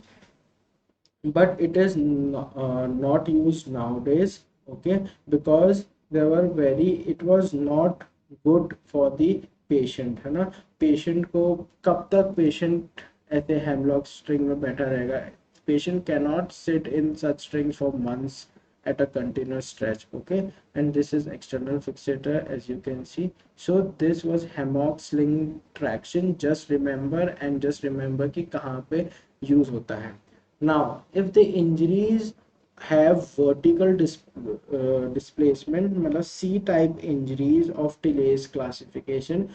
but it is not used nowadays. Okay, because it was not good for the patient, है ना. Patient को कब तक patient ऐसे hemlock string में बैठा रहेगा? Patient cannot sit in such strings for months at a continuous stretch. Okay, and this is external fixator, as you can see. So this was hammock sling traction. Just remember कि कहाँ पे use होता है. Now if the injuries have vertical displacement, मतलब C type injuries of Tilley's classification,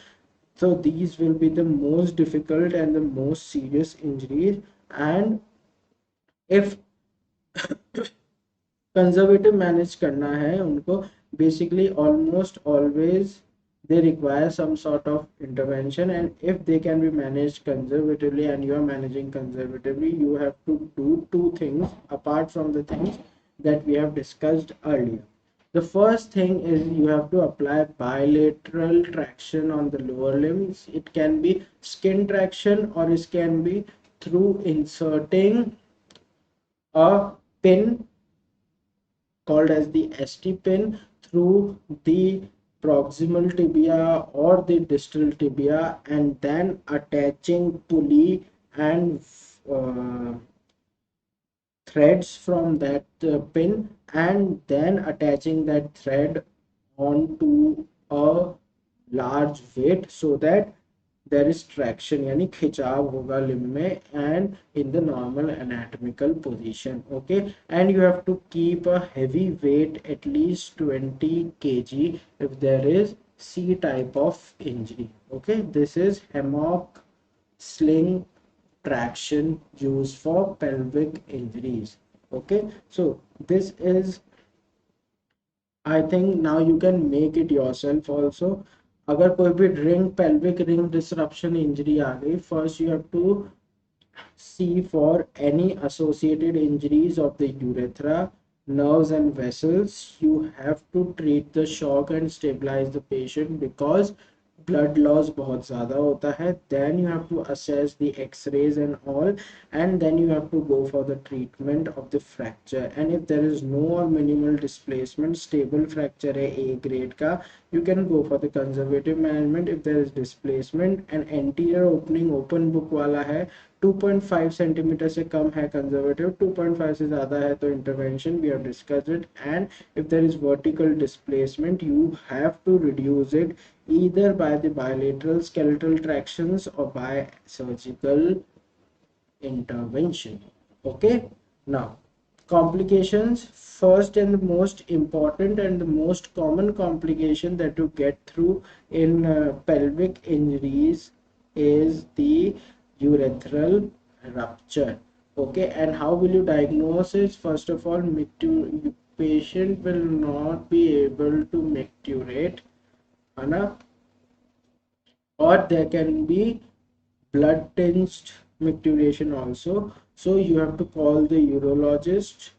so these will be the most difficult and the most serious injuries. And if conservative manage करना है उनको, basically almost always they require some sort of intervention, and if they can be managed conservatively and you are managing conservatively, you have to do two things apart from the things that we have discussed earlier. The first thing is you have to apply bilateral traction on the lower limbs. It can be skin traction or it can be through inserting a pin called as the ST pin through the proximal tibia or the distal tibia, and then attaching pulley and threads from that pin, and then attaching that thread onto a large weight so that there is traction, यानी खिंचाव होगा limb में and in the normal anatomical position. Okay, and you have to keep a heavy weight at least 20 kg if there is C type of injury. Okay, this is hammock sling traction used for pelvic injuries. Okay, so this is, I think now you can make it yourself also. अगर कोई भी pelvic ring disruption injury आ गई, first you have to see for any associated injuries of the urethra, nerves and vessels. You have to treat the shock and stabilize the patient because blood loss बहुत ज़्यादा होता है. Then you have to assess the x-rays and all, and then you have to go for the treatment of the fracture. And if there is no or minimal displacement, stable fracture है A grade का, you can go for the conservative management. If there is displacement and anterior opening open book वाला है, 2.5 centimetre से कम है conservative, 2.5 से ज़्यादा है तो intervention, we have discussed it. And if there is vertical displacement, you have to reduce it either by the bilateral skeletal tractions or by surgical intervention. Okay, now complications. First and the most important and the most common complication that you get through in pelvic injuries is the urethral rupture. Okay, and how will you diagnose it? First of all, patient will not be able to micturate, or there can be blood tinged micturition also. So you have to call the urologist,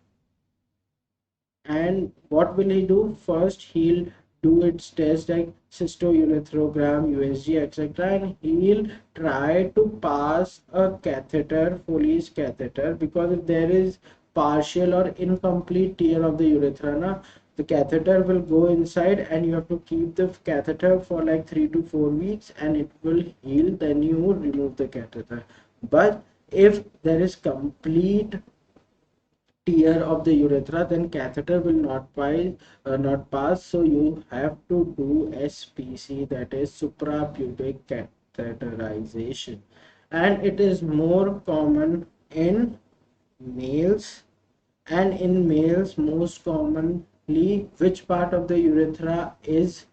and what will he do? First he'll do its test like cystourethrogram, USG, etc., and he'll try to pass a catheter, Foley's catheter, because if there is partial or incomplete tear of the urethra, the catheter will go inside and you have to keep the catheter for like 3 to 4 weeks and it will heal, then you remove the catheter. But if there is complete tear of the urethra, then catheter will not pass, so you have to do SPC, that is suprapubic catheterization, and it is more common in males. And in males, most commonly, which part of the urethra is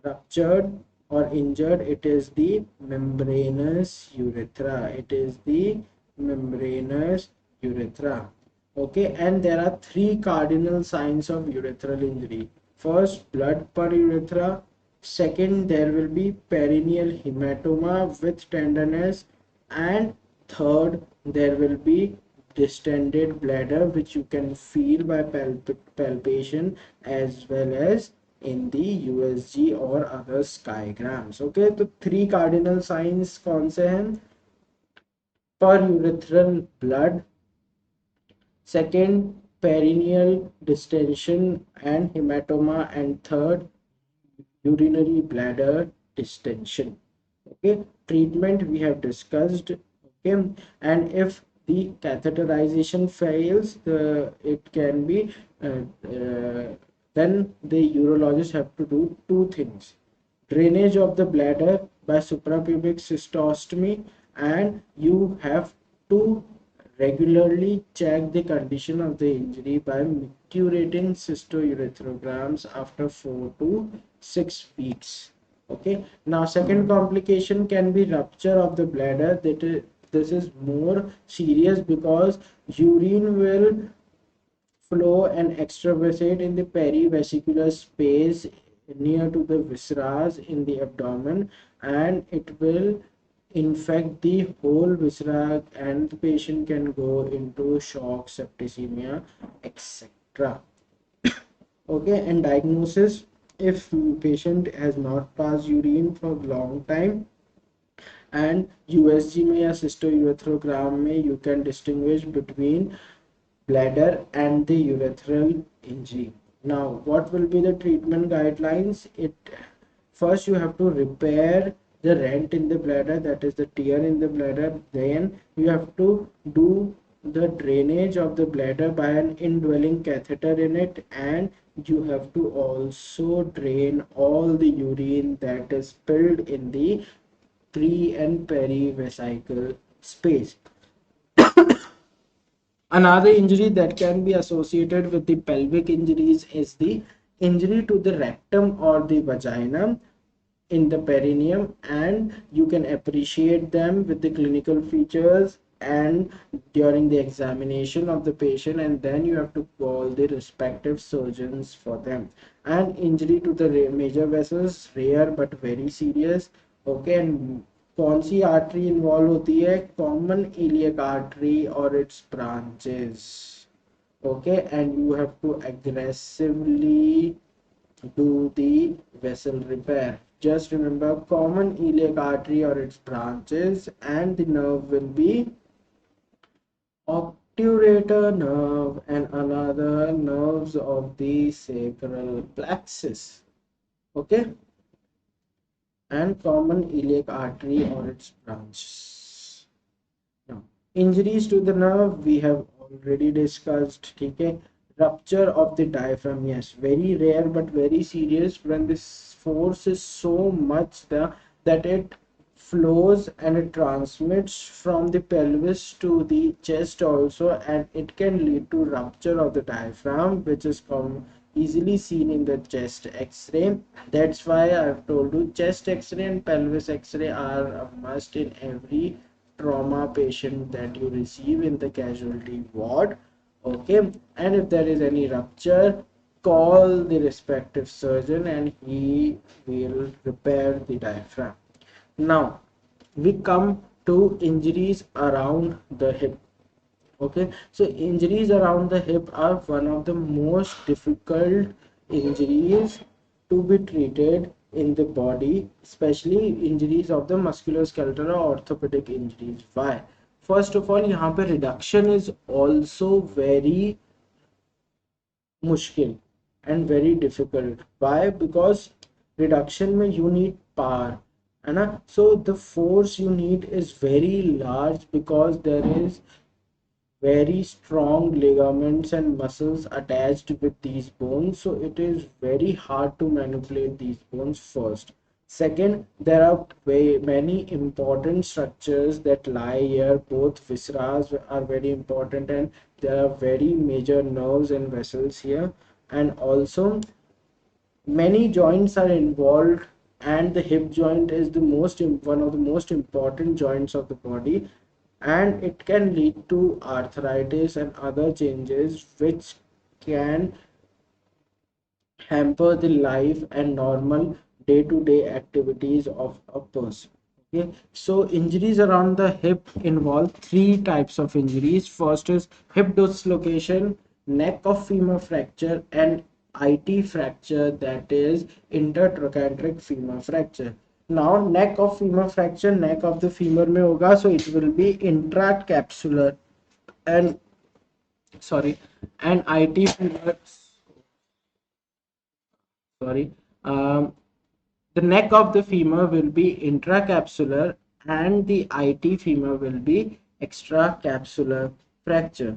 ruptured or injured? It is the membranous urethra. It is the membranous urethra. Okay, and there are three cardinal signs of urethral injury. First, blood per urethra. Second, there will be perineal hematoma with tenderness. And third, there will be distended bladder, which you can feel by palpation as well as in the USG or other skygrams. Okay, तो three cardinal signs कौन से हैं? Per urethral blood. Second, perineal distension and hematoma, and third, urinary bladder distension. Okay, treatment we have discussed. Okay, and if the catheterization fails, it can be then the urologist have to do two things: drainage of the bladder by suprapubic cystostomy, and you have to regularly check the condition of the injury by micturating cystourethograms after 4 to 6 weeks. Okay, now second complication can be rupture of the bladder. This is more serious because urine will flow and extravasate in the perivesicular space near to the viscera in the abdomen, and it will infect the whole viscera and the patient can go into shock, septicemia, etc. Okay, and diagnosis: if patient has not passed urine for a long time and USG में या cystourethrogram में you can distinguish between bladder and the urethral injury. Now, what will be the treatment guidelines? First you have to repair the rent in the bladder, that is the tear in the bladder. Then you have to do the drainage of the bladder by an indwelling catheter in it, and you have to also drain all the urine that is spilled in the pre and perivesical space. Another injury that can be associated with the pelvic injuries is the injury to the rectum or the vagina in the perineum, and you can appreciate them with the clinical features and during the examination of the patient, and then you have to call the respective surgeons for them. And injury to the major vessels, rare but very serious. Okay, and कौन सी artery involve होती है? Common iliac artery or its branches. Okay, and you have to aggressively do the vessel repair. Just remember, common iliac artery or its branches, and the nerve will be obturator nerve and another nerves of the sacral plexus. Okay, and common iliac artery or its branches. Now, injuries to the nerve we have already discussed. Okay, rupture of the diaphragm, yes, very rare but very serious when this force is so much that it flows and it transmits from the pelvis to the chest also, and it can lead to rupture of the diaphragm, which is easily seen in the chest x-ray. That's why I've told you chest x-ray and pelvis x-ray are a must in every trauma patient that you receive in the casualty ward. Okay, and if there is any rupture, call the respective surgeon and he will repair the diaphragm. Now we come to injuries around the hip. Okay, so injuries around the hip are one of the most difficult injuries to be treated in the body, especially injuries of the musculoskeletal or orthopedic injuries. Why? First of all, यहाँ पे reduction is also very मुश्किल and very difficult. Why? Because reduction में you need power, है ना? So the force you need is very large because there is very strong ligaments and muscles attached with these bones, so it is very hard to manipulate these bones. First, second, there are very many important structures that lie here. Both viscera are very important, and there are very major nerves and vessels here, and also many joints are involved, and the hip joint is the one of the most important joints of the body, and it can lead to arthritis and other changes which can hamper the life and normal day-to-day activities of a person. Okay, so injuries around the hip involve three types of injuries. First is hip dislocation, neck of femur fracture, and IT fracture, that is intertrochanteric femur fracture. Now neck of femur fracture, neck of the femur में होगा, so it will be intracapsular, and sorry, and IT femur, sorry, um, the neck of the femur will be intracapsular and the IT femur will be extracapsular fracture.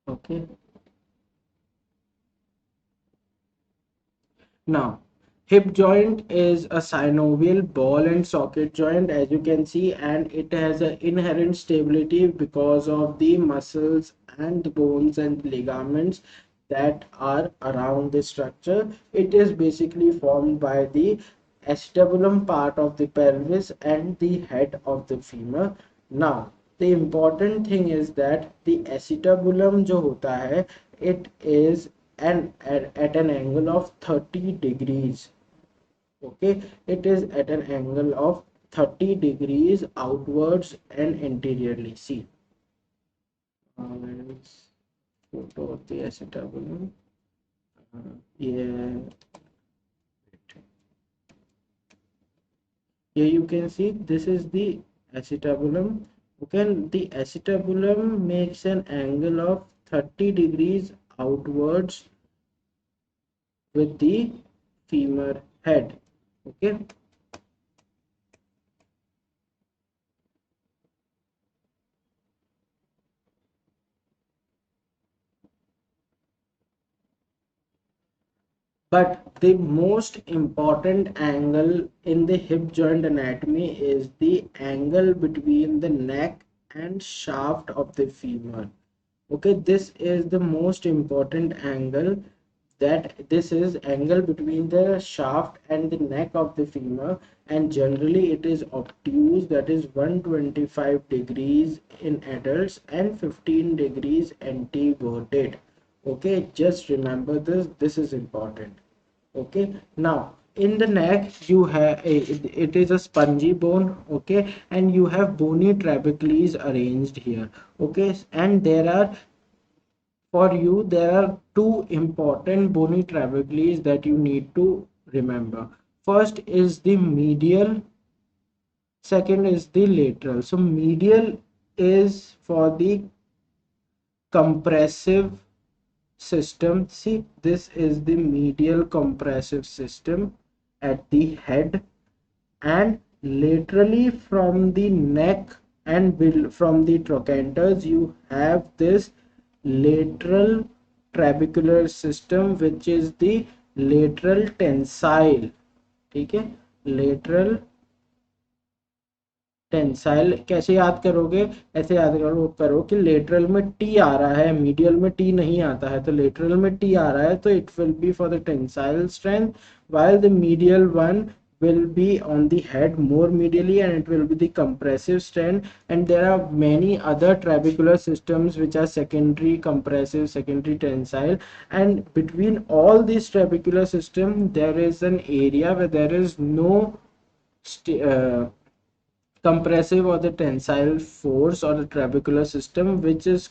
Okay. Now, hip joint is a synovial ball and socket joint, as you can see, and it has an inherent stability because of the muscles and the bones and ligaments that are around the structure. It is basically formed by the acetabulum part of the pelvis and the head of the femur. Now, the important thing is that the acetabulum जो होता है, it is at an angle of 30 degrees. Okay, it is at an angle of 30 degrees outwards and anteriorly. See, let's photo of the acetabulum. Yeah, here you can see this is the acetabulum. Okay, the acetabulum makes an angle of 30 degrees outwards with the femur head. Okay, but the most important angle in the hip joint anatomy is the angle between the neck and shaft of the femur. Okay, this is the most important angle, that this is angle between the shaft and the neck of the femur, and generally it is obtuse, that is 125 degrees in adults and 15 degrees anteverted. Okay, just remember this, this is important. Okay, now in the neck you have it is a spongy bone. Okay, and you have bony trabecules arranged here. Okay, and there are two important bony trabecules that you need to remember. First is the medial, second is the lateral. So medial is for the compressive system. See, this is the medial compressive system at the head, and laterally from the neck and from the trochanters you have this lateral trabecular system, which is the lateral tensile. ठीक है, lateral tensile कैसे याद करोगे? ऐसे याद करो कि lateral में टी आ रहा है, मीडियल में टी नहीं आता है, तो लेटरल में टी आ रहा है तो it will be for the tensile strength, while the medial one will be on the head more medially and it will be the compressive strength. And there are many other trabecular systems which are secondary compressive, secondary tensile, and between all these trabecular system there is an area where there is no compressive or the tensile force or the trabecular system, which is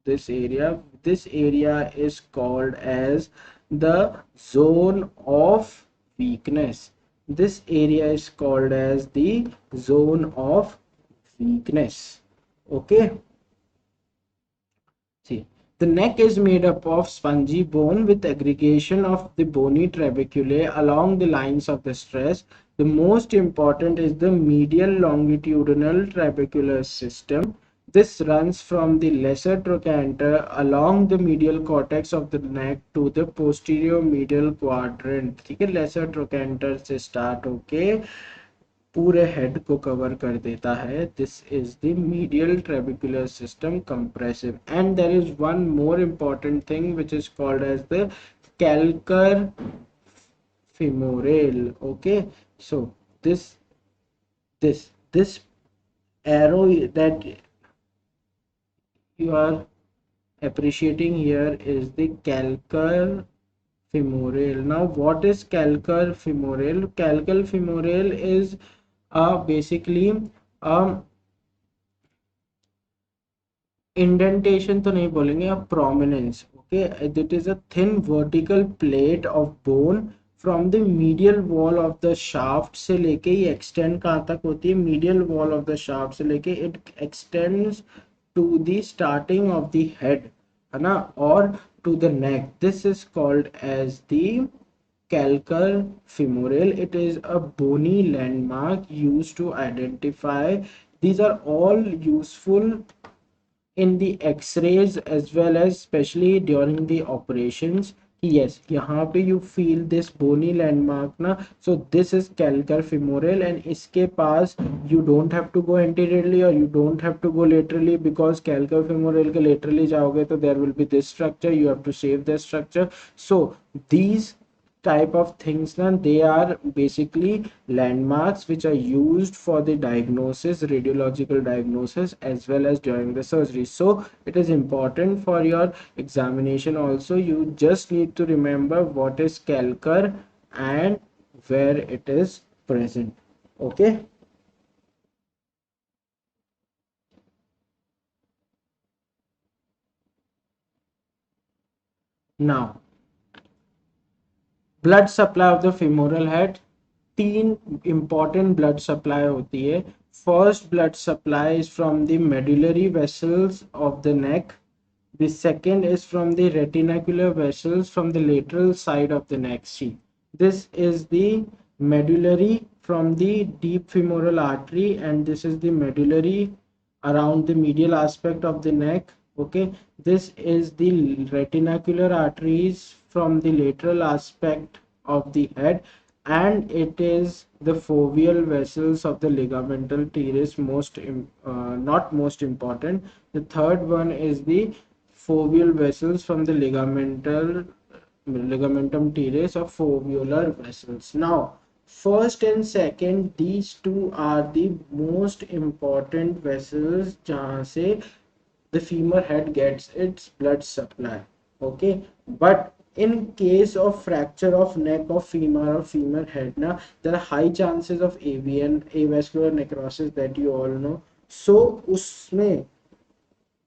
this area is called as the zone of weakness. This area is called as the zone of weakness. Okay. See, the neck is made up of spongy bone with aggregation of the bony trabeculae along the lines of the stress. The most important is the medial longitudinal trabecular system. This runs from the lesser trochanter along the medial cortex of the neck to the posterior medial quadrant. ठीक है, lesser trochanter से start होके पूरे head को cover कर देता है. This is the medial trabecular system compressive. And there is one more important thing which is called as the calcar femoral. Okay, so this arrow that you are appreciating here is the calcar femoral. Now what is calcar femoral? Calcar femoral is basically indentation तो नहीं बोलेंगे, अब prominence. Okay, it is a thin vertical plate of bone from the medial wall of the shaft से लेके ये extend कहाँ तक होती है, medial wall of the shaft से लेके it extends to the starting of the head, है ना, और to the neck. This is called as the calcar femoral. It is a bony landmark used to identify. These are all useful in the x-rays as well as especially during the operations. Yes, यहाँ पे you feel this bony landmark ना, so this is calcar femoral. and इसके पास you don't have to go anteriorly or you don't have to go laterally, because calcar femoral के laterally जाओगे तो there will be this structure, you have to save the structure. So these type of things now, they are basically landmarks which are used for the diagnosis, radiological diagnosis, as well as during the surgery. So it is important for your examination also. You just need to remember what is calcar and where it is present. Okay, now blood supply of the femoral head. तीन important blood supply होती है. First blood supply is from the medullary vessels of the neck. The second is from the retinacular vessels from the lateral side of the neck. See, this is the medullary from the deep femoral artery, and this is the medullary around the medial aspect of the neck. Okay, this is the retinacular arteries from the lateral aspect of the head, and it is the foveal vessels of the ligamental teres, not most important. The third one is the foveal vessels from the ligamentum teres or foveolar vessels. Now first and second, these two are the most important vessels जहाँ से the femur head gets its blood supply. Okay, but in case of fracture of neck of femur or femur head now, there are high chances of AVN, avascular necrosis, that you all know. So usme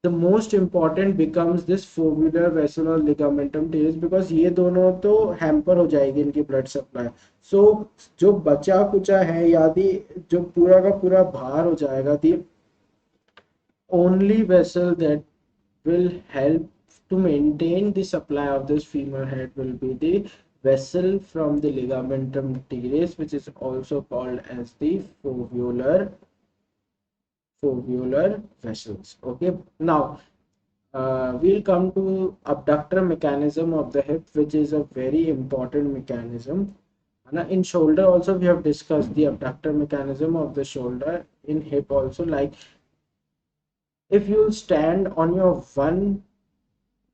the most important becomes this foveolar vessel or ligamentum teres, because ये दोनों तो hamper हो जाएगी इनकी blood supply. सो जो बचा कुचा है, यदि जो पूरा का पूरा बाहर हो जाएगा, the only vessel that will help to maintain the supply of this femur head will be the vessel from the ligamentum teres, which is also called as the foveolar vessels. Okay, now we'll come to abductor mechanism of the hip, which is a very important mechanism. In shoulder also we have discussed the abductor mechanism of the shoulder. In hip also, like if you stand on your one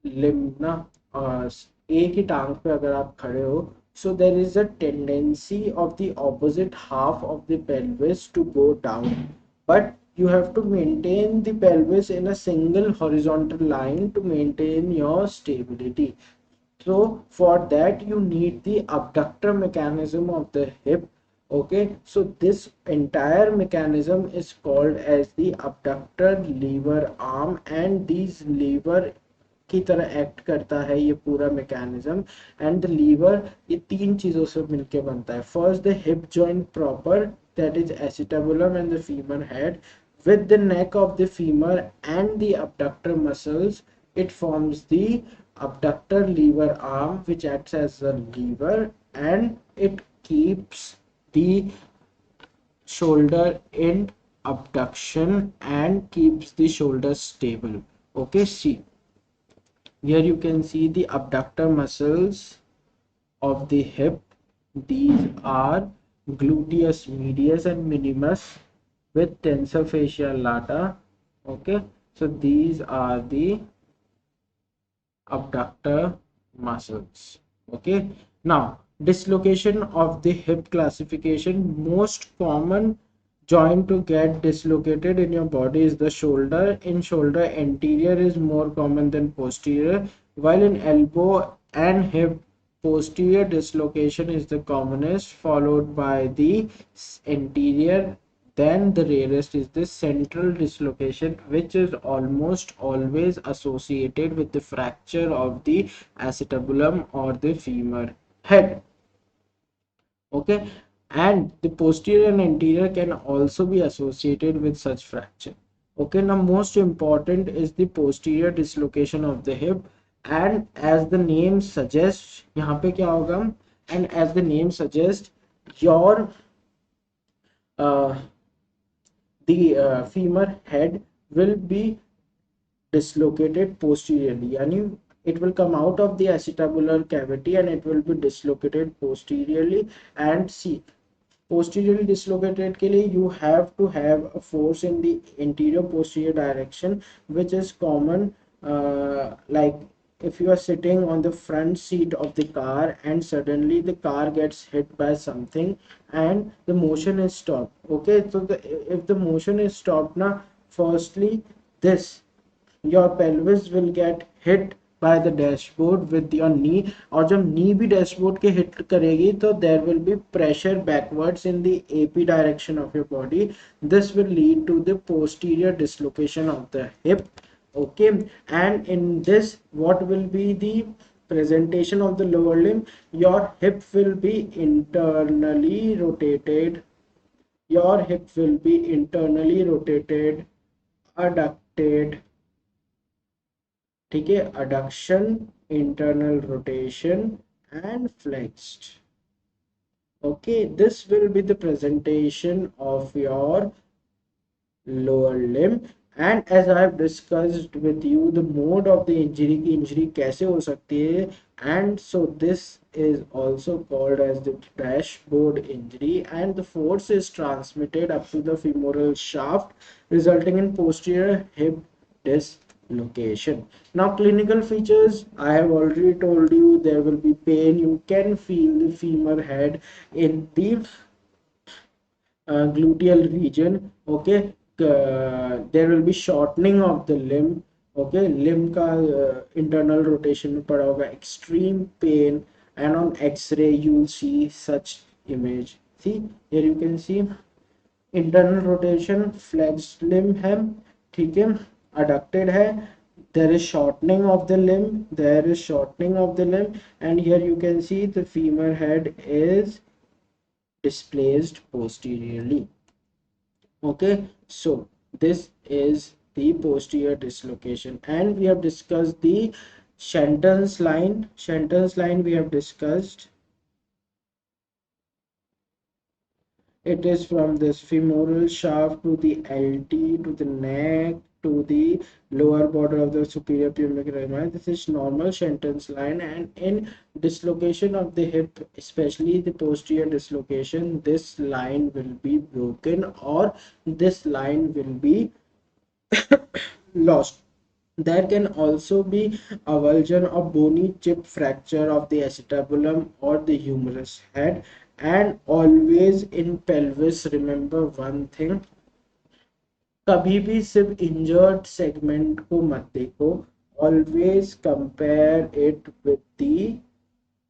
limb ना, एक ही टांग पे अगर आप खड़े हो, so there is a tendency of the opposite half of the pelvis to go down, but you have to maintain the pelvis in a single horizontal line to maintain your stability. So for that you need the abductor mechanism of the hip. Okay, so this entire mechanism is called as the abductor lever arm, and these lever की तरह act करता है ये पूरा mechanism. And the liver ये तीन चीजों से मिलके बनता है. First the hip joint proper, that is acetabulum and the femur head, with the neck of the femur and the abductor muscles. It forms the abductor lever arm, which acts as a lever, and it keeps the shoulder in abduction and keeps the shoulder stable. Okay, see, here you can see the abductor muscles of the hip. These are gluteus medius and minimus with tensor fascia lata. Okay, so these are the abductor muscles. Okay, now dislocation of the hip classification. Most common joint to get dislocated in your body is the shoulder. In shoulder, anterior is more common than posterior, while in elbow and hip, posterior dislocation is the commonest, followed by the anterior. Then the rarest is the central dislocation, which is almost always associated with the fracture of the acetabulum or the femur head. Okay, and the posterior and anterior can also be associated with such fracture. Okay, now most important is the posterior dislocation of the hip, and as the name suggests, यहाँ पे क्या होगा, and as the name suggests, your the femur head will be dislocated posteriorly, yani it will come out of the acetabular cavity and it will be dislocated posteriorly. And see, posteriorly dislocated के लिए you have to have a force in the anterior posterior direction, which is common, like if you are sitting on the front seat of the car and suddenly the car gets hit by something and the motion is stopped. Okay, so if the motion is stopped now, firstly this your pelvis will get hit by the dashboard with your knee, और जब knee भी dashboard के hit करेगी तो there will be pressure backwards in the AP direction of your body. This will lead to the posterior dislocation of the hip. Okay, and in this, what will be the presentation of the lower limb? Your hip will be internally rotated. Your hip will be internally rotated, adducted. ठीक है, adduction, internal rotation and flexed. Okay, this will be the presentation of your lower limb. And as I have discussed with you the mode of the injury की injury कैसे हो सकती है, and so this is also called as the dashboard injury, and the force is transmitted up to the femoral shaft, resulting in posterior hip dislocation. Now clinical features, I have already told you there will be pain. You can feel the femur head in the gluteal region. Okay, there will be shortening of the limb. Okay, limb का internal rotation में पड़ा होगा, extreme pain, and on x-ray you will see such image. See, here you can see internal rotation, flexed limb है, ठीक है, adducted है, there is shortening of the limb, there is shortening of the limb, and here you can see the femur head is displaced posteriorly. Okay, so this is the posterior dislocation, and we have discussed the Shenton's line. Shenton's line we have discussed. It is from this femoral shaft to the LT to the neck to the lower border of the superior pubic line. This is normal Shenton's line, and in dislocation of the hip, especially the posterior dislocation, this line will be broken or this line will be lost. There can also be avulsion or bony chip fracture of the acetabulum or the humerus head. And always in pelvis, remember one thing, कभी भी सिर्फ injured segment को मत देखो, always compare it with the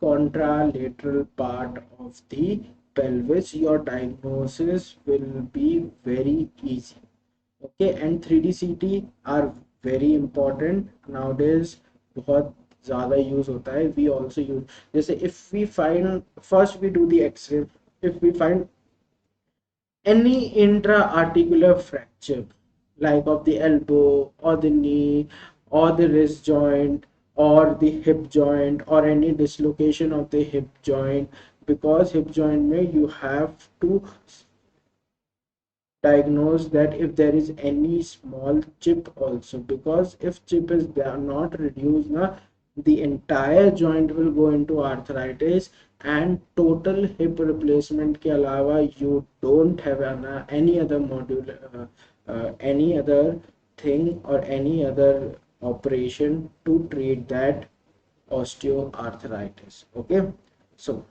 contralateral part of the pelvis, your diagnosis will be very easy. Okay, and 3D CT are very important nowadays, बहुत ज़्यादा use होता है. We also use, जैसे if we find, first we do the X-ray. If we find any intra-articular fracture, like of the elbow or the knee or the wrist joint or the hip joint or any dislocation of the hip joint, because hip joint may you have to diagnose that if there is any small chip also, because if chip is there not reduced na, the entire joint will go into arthritis, and total hip replacement के अलावा you don't have any other module, any other thing or any other operation to treat that osteoarthritis. Okay, so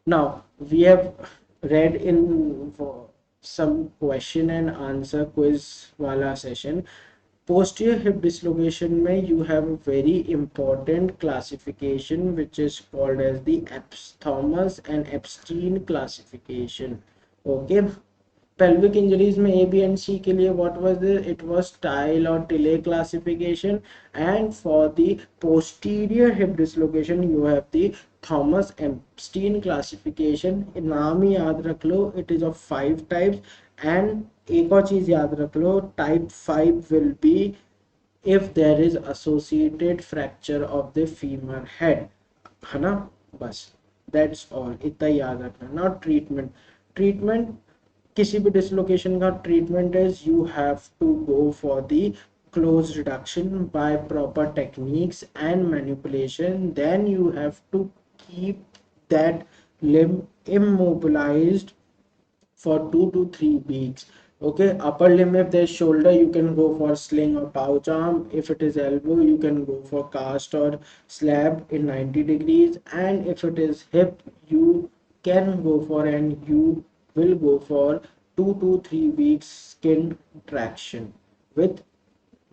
now we have read in for some question and answer quiz wala session. Posterior hip dislocation mein you have a very important classification which is called as the Thomas and Epstein classification. Okay, pelvic injuries में A, B and C के लिए what was it? It was Tile or Tilley classification, and for the posterior hip dislocation you have the Thomas Epstein classification. नाम ही याद रख लो, it is of 5 types, and एक और चीज याद रख लो, type 5 will be if there is associated fracture of the femur head, है ना. बस that's all, इतना याद रखना. Now treatment किसी भी डिसलोकेशन का treatment is you have to go for the close reduction by proper techniques and manipulation. Then you have to keep that limb immobilized for 2 to 3 weeks. Okay, upper limb, if there's shoulder you can go for sling or pouch arm. If it is elbow you can go for cast or slab in 90 degrees, and if it is hip you can go for, and you will go for 2 to 3 weeks skin traction with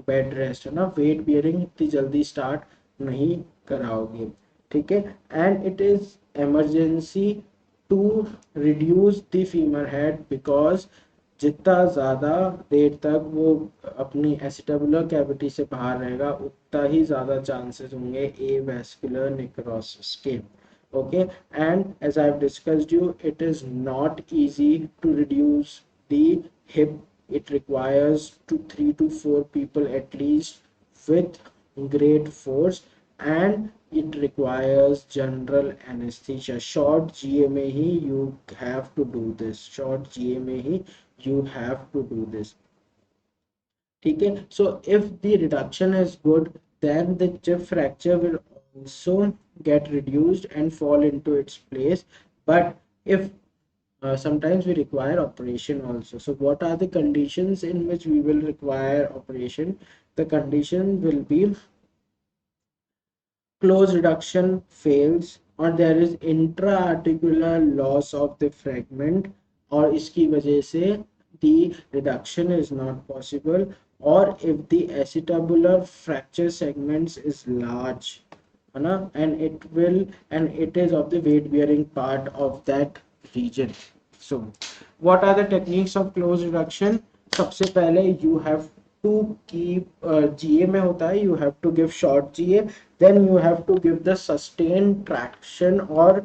bed rest, है ना. Wait bearing इतनी जल्दी start नहीं कराओगे, ठीक है. And it is emergency to reduce the femur head, because जितना ज़्यादा देर तक वो अपनी एसिटाबुलर कैविटी से बाहर रहेगा उतना ही ज़्यादा चांसेस होंगे ए वेस्कुलर नेक्रोसिस के. Okay, and as I've discussed you, it is not easy to reduce the hip. It requires 3 to 4 people at least with great force, and it requires general anesthesia. Short GA में ही you have to do this. Short GA में ही you have to do this. ठीक है. So if the reduction is good, then the chip fracture will also get reduced and fall into its place. But if sometimes we require operation also. So what are the conditions in which we will require operation? The condition will be close reduction fails, or there is intra-articular loss of the fragment, और इसकी वजह से the reduction is not possible, or if the acetabular fracture segments is large, है ना, and it is of the weight bearing part of that region. So what are the techniques of close reduction? सबसे पहले you have to keep GA में होता है, you have to give short GA, then you have to give the sustained traction or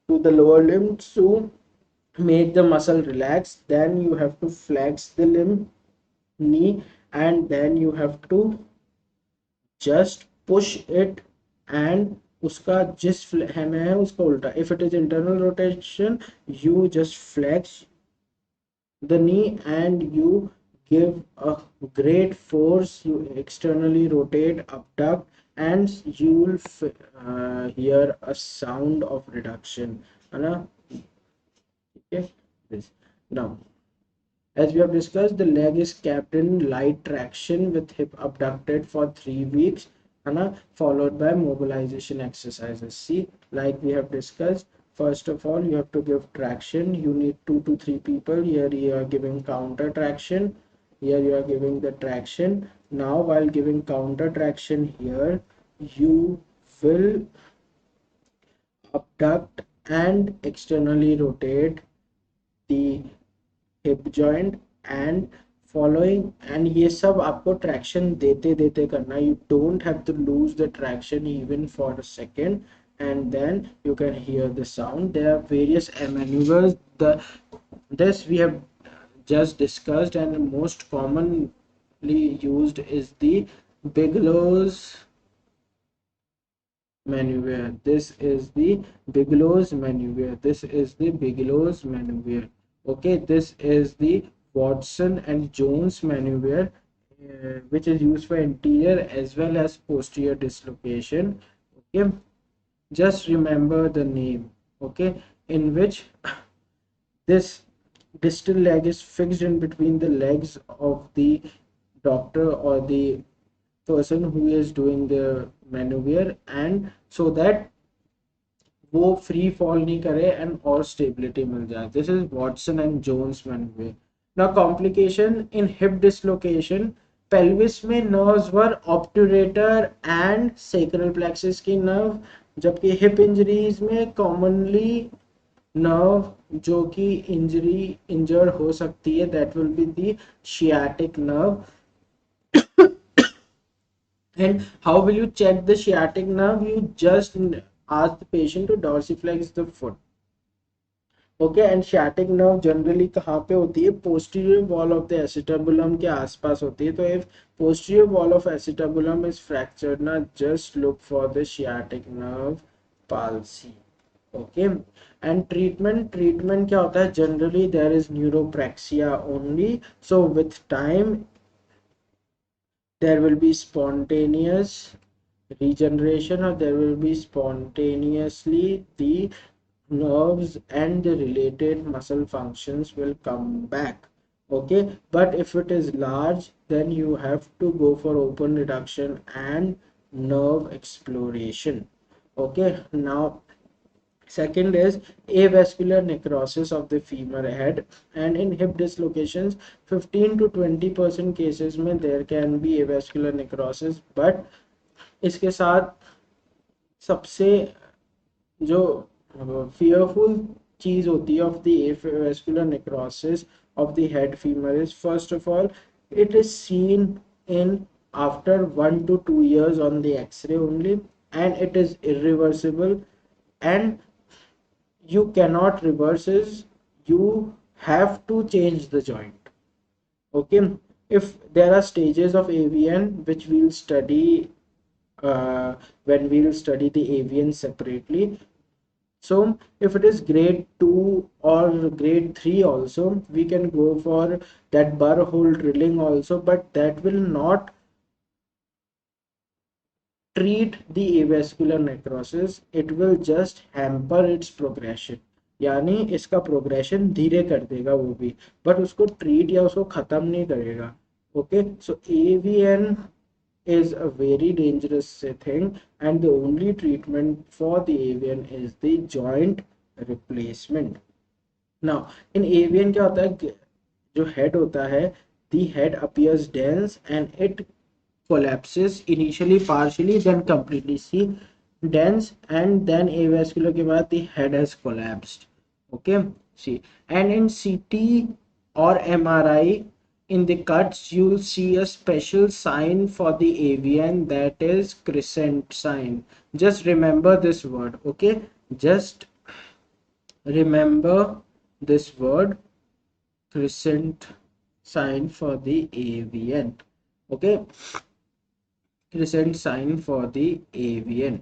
to the lower limb to make the muscle relax. Then you have to flex the limb, knee, and then you have to just push it, and उसका जिस में है उसका उल्टा. If it is internal rotation, you just flex the knee and you give a great force. You externally rotate, abduct, and you will hear a sound of reduction, है ना. Okay, this now, as we have discussed, the leg is kept in light traction with hip abducted for 3 weeks, followed by mobilization exercises. See, like we have discussed, first of all you have to give traction. You need 2 to 3 people. Here you are giving counter traction, here you are giving the traction. Now while giving counter traction, here you will abduct and externally rotate the hip joint and following, and ये सब आपको traction देते देते करना. You don't have to lose the traction even for a second, and then you can hear the sound. There are various maneuvers. This we have just discussed, and most commonly used is the Bigelow's maneuver. This is the Bigelow's maneuver. This is the Bigelow's maneuver. Okay, this is the Watson and Jones maneuver, which is used for anterior as well as posterior dislocation. Okay, just remember the name. Okay, in which this distal leg is fixed in between the legs of the doctor or the person who is doing the maneuver, and so that वो free fall नहीं करे and और stability मिल जाए. This is Watson and Jones manual. Now complication in hip dislocation. Pelvis में nerves were obturator and sacral plexus की nerve, जबकि hip injuries में कॉमनली नर्व जो कि इंजर्ड हो सकती है, that will be the sciatic nerve. And how will you check the sciatic nerve? You just ask the patient to dorsiflex the foot. Okay, and sciatic nerve generally कहाँ पे होती है? Posterior wall of the acetabulum के आसपास होती है. तो if posterior wall of acetabulum is fractured, ना, just look for the sciatic nerve palsy. Okay, and treatment क्या होता है? Generally there is neuropraxia only. So with time there will be spontaneous regeneration, or there will be spontaneously the nerves and the related muscle functions will come back. Okay, but if it is large, then you have to go for open reduction and nerve exploration. Okay, now second is avascular necrosis of the femur head, and in hip dislocations 15 to 20% cases में there can be avascular necrosis. but इसके साथ सबसे जो fearful चीज होती है of the avascular necrosis of the head femur is, first of all, it is seen in after 1 to 2 years on the x-ray only, and it is irreversible, and you cannot reverse it. You have to change the joint. Okay, if there are stages of AVN which we'll study when we'll study the AVN separately. So if it is grade 2 or grade 3 also, we can go for that burr hole drilling also, but that will not treat the avascular necrosis. It will just hamper its progression. यानी इसका progression धीरे कर देगा वो भी, but उसको treat या उसको खत्म नहीं करेगा. Okay, so AVN is a very dangerous thing, and the only treatment for the AVN is the joint replacement. Now in AVN क्या होता है? जो head होता है, the head appears dense and it collapses initially partially, then completely. See, dense and then avascular के बाद the head has collapsed. Okay, see, and in CT or MRI, in the cuts you will see a special sign for the AVN, that is crescent sign. Just remember this word. Okay, just remember this word, crescent sign for the AVN. Okay, crescent sign for the AVN.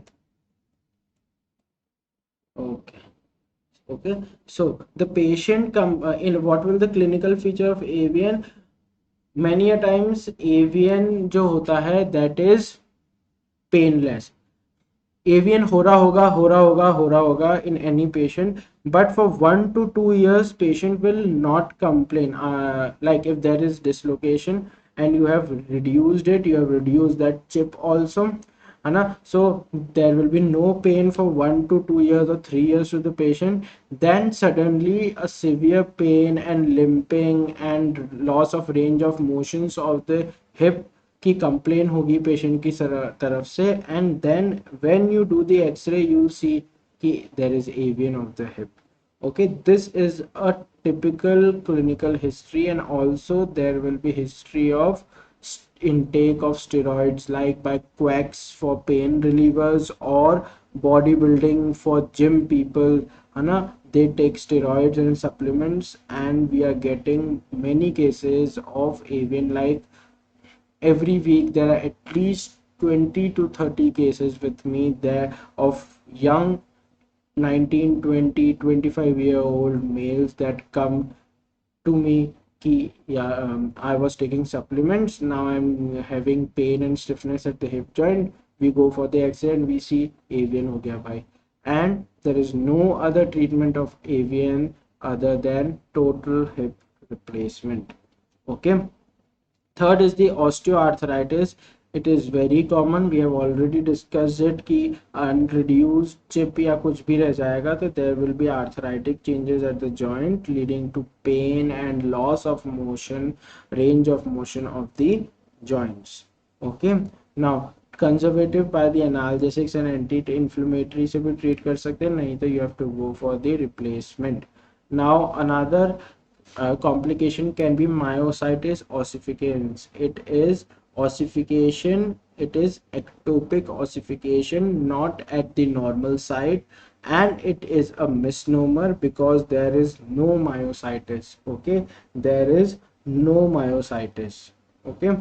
Okay, so the patient in what will the clinical feature of AVN? Many a times AVN जो होता है, that is painless. AVN हो रहा होगा in any patient, but for 1 to 2 years patient will not complain. Like if there is dislocation and you have reduced it, you have reduced that chip also, so there will be no pain for 1 to 2 years or 3 years to the patient. Then suddenly a severe pain and limping and loss of range of motions of the hip की complaint होगी patient की तरफ से, and then when you do the x-ray you see कि there is AVN of the hip. Okay, this is a typical clinical history, and also there will be history of intake of steroids like by quacks for pain relievers or bodybuilding for gym people. Hana, they take steroids and supplements, and we are getting many cases of AVN. Like every week there are at least 20 to 30 cases with me there of young 19, 20, 25-year-old males that come to me ki, yeah, I was taking supplements, now I'm having pain and stiffness at the hip joint. We go for the x-ray and we see AVN ho gaya bhai. And there is no other treatment of AVN other than total hip replacement. Okay. Third is the osteoarthritis. It is very common. We have already discussed it कि unreduced chip या कुछ भी रह जाएगा तो there will be arthritic changes at the joint leading to pain and loss of motion, range of motion of the joints. Okay. Now conservative by the analgesics and anti-inflammatory से भी treat कर सकते हैं, नहीं तो you have to go for the replacement. Now another complication can be myositis ossificans. It is ossification, it is ectopic ossification, not at the normal site, and it is a misnomer because there is no myositis. Okay, there is no myositis. Okay,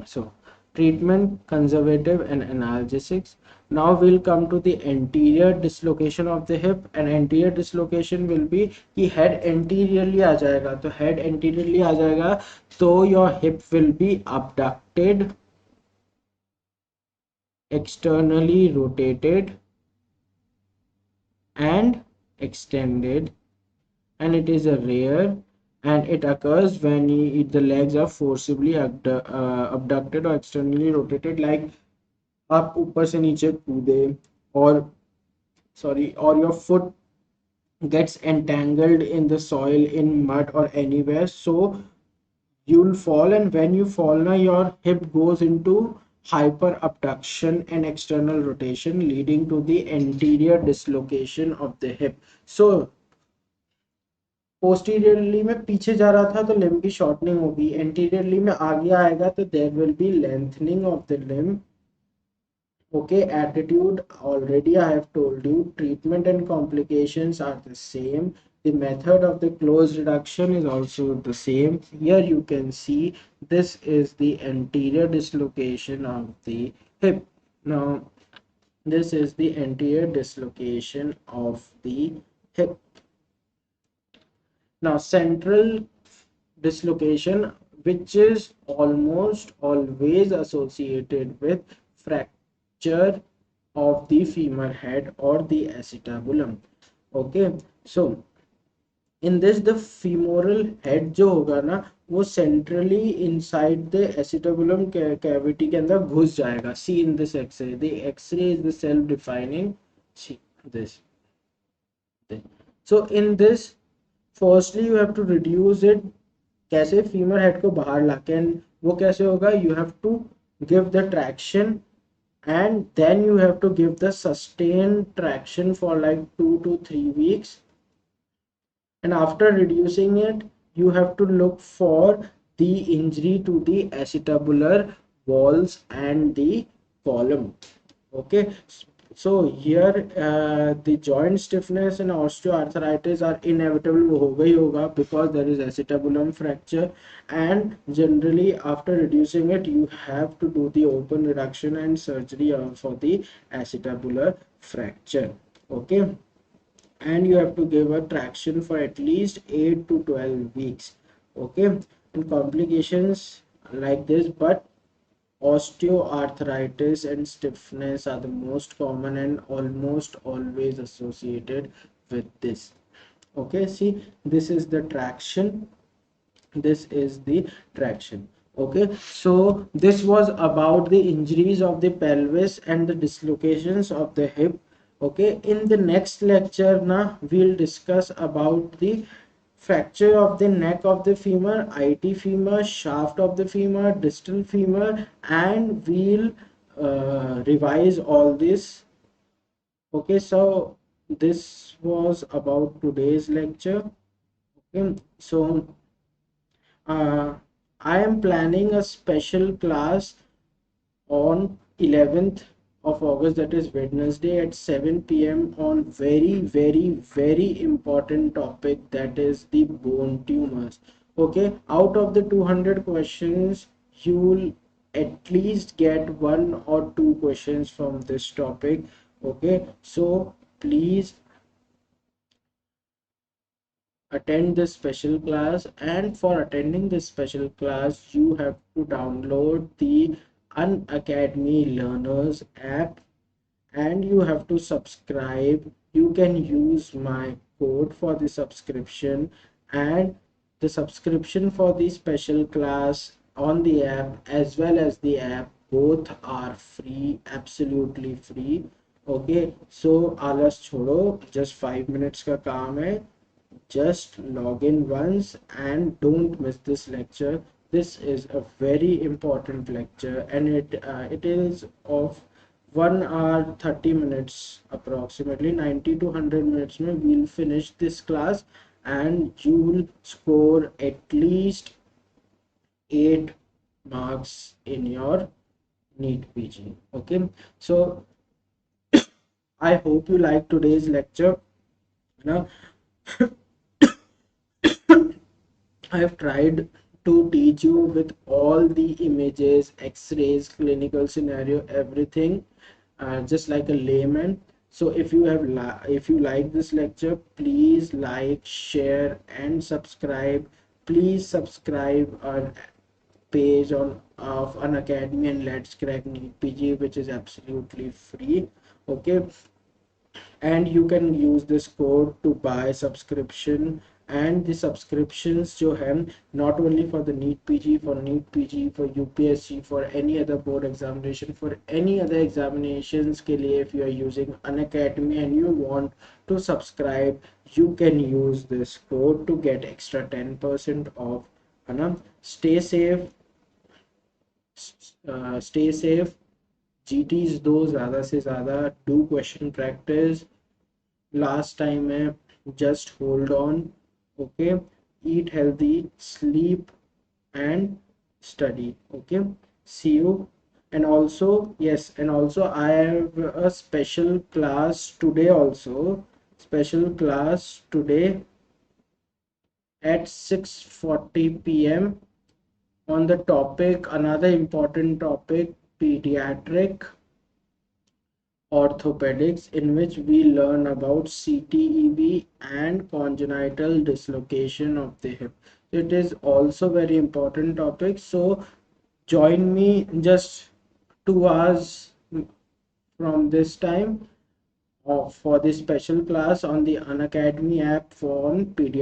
so treatment, conservative and analgesics. Now we'll come to the anterior dislocation of the hip, and anterior dislocation will be कि head anteriorly आ जाएगा. तो head anteriorly आ जाएगा तो your hip will be abducted, externally rotated and extended, and it is a rare, and it occurs when the legs are forcibly abducted or externally rotated, like आप ऊपर से नीचे कूदे और or your foot gets entangled in the soil, in mud or anywhere, so you'll fall, and when you fall now your hip goes into hyper abduction and external rotation leading to the anterior dislocation of the hip. So posteriorly में पीछे जा रहा था तो limb की shortening होगी, anteriorly में आगे आएगा तो there will be lengthening of the limb. Okay, attitude already I have told you. Treatment and complications are the same. The method of the close reduction is also the same. Here you can see this is the anterior dislocation of the hip. Now this is the anterior dislocation of the hip. Now central dislocation, which is almost always associated with fracture of the femur head or the acetabulum. Okay, so in this the femoral head जो होगा ना वो centrally inside the acetabulum cavity के अंदर घुस जाएगा. See in this X-ray, the X-ray is the self-defining. See this. So in this, firstly you have to reduce it. कैसे femur head को बाहर लाके, वो कैसे होगा? You have to give the traction, and then you have to give the sustained traction for like 2 to 3 weeks, and after reducing it you have to look for the injury to the acetabular walls and the column. Okay, so here the joint stiffness and osteoarthritis are inevitable, वो होगा ही होगा, because there is acetabulum fracture, and generally after reducing it you have to do the open reduction and surgery for the acetabular fracture. Okay, and you have to give a traction for at least 8 to 12 weeks. Okay, and complications like this, but osteoarthritis and stiffness are the most common and almost always associated with this. Okay, see this is the traction, this is the traction. Okay, so this was about the injuries of the pelvis and the dislocations of the hip. Okay, in the next lecture now we'll discuss about the fracture of the neck of the femur, IT femur, shaft of the femur, distal femur, and we'll revise all this. Okay, so this was about today's lecture. Okay, so uh, I am planning a special class on 11th of August, that is Wednesday at 7 p.m. on very important topic, that is the bone tumors. Okay, out of the 200 questions, you'll at least get one or two questions from this topic. Okay, so please attend this special class, and for attending this special class you have to download the Unacademy Learners app, and you have to subscribe. You can use my code for the subscription, and the subscription for the special class on the app as well as the app, both are free, absolutely free. Okay, so आलस छोड़ो, just 5 minutes का काम है. Just log in once and don't miss this lecture. This is a very important lecture, and it is of 1 hour 30 minutes, approximately 90 to 100 minutes में we'll finish this class, and you will score at least 8 marks in your NEET PG. Okay, so I hope you like today's lecture. Now I have tried to teach you with all the images, x-rays, clinical scenario, everything, just like a layman. So if you have if you like this lecture, please like, share and subscribe. Please subscribe our page on of Unacademy and Let's Crack NEET PG, which is absolutely free. Okay, and you can use this code to buy subscription. And the subscriptions जो है, not only for the NEET PG, for NEET PG, for UPSC, for any other board examination, for any other examinations के लिए, if you are using Unacademy and you want to subscribe, you can use this code to get extra 10% off, है ना. Stay safe, stay safe. GTs दो ज़्यादा से ज़्यादा, do question practice. Last time है, just hold on. Okay, eat healthy, sleep and study. Okay, see you. And also, yes, and also I have a special class today also, special class today at 6:40 p.m. on the topic, another important topic, pediatric orthopedics, in which we learn about CTEB and congenital dislocation of the hip. It is also very important topic. So join me just 2 hours from this time for this special class on the Unacademy app for pediatrics.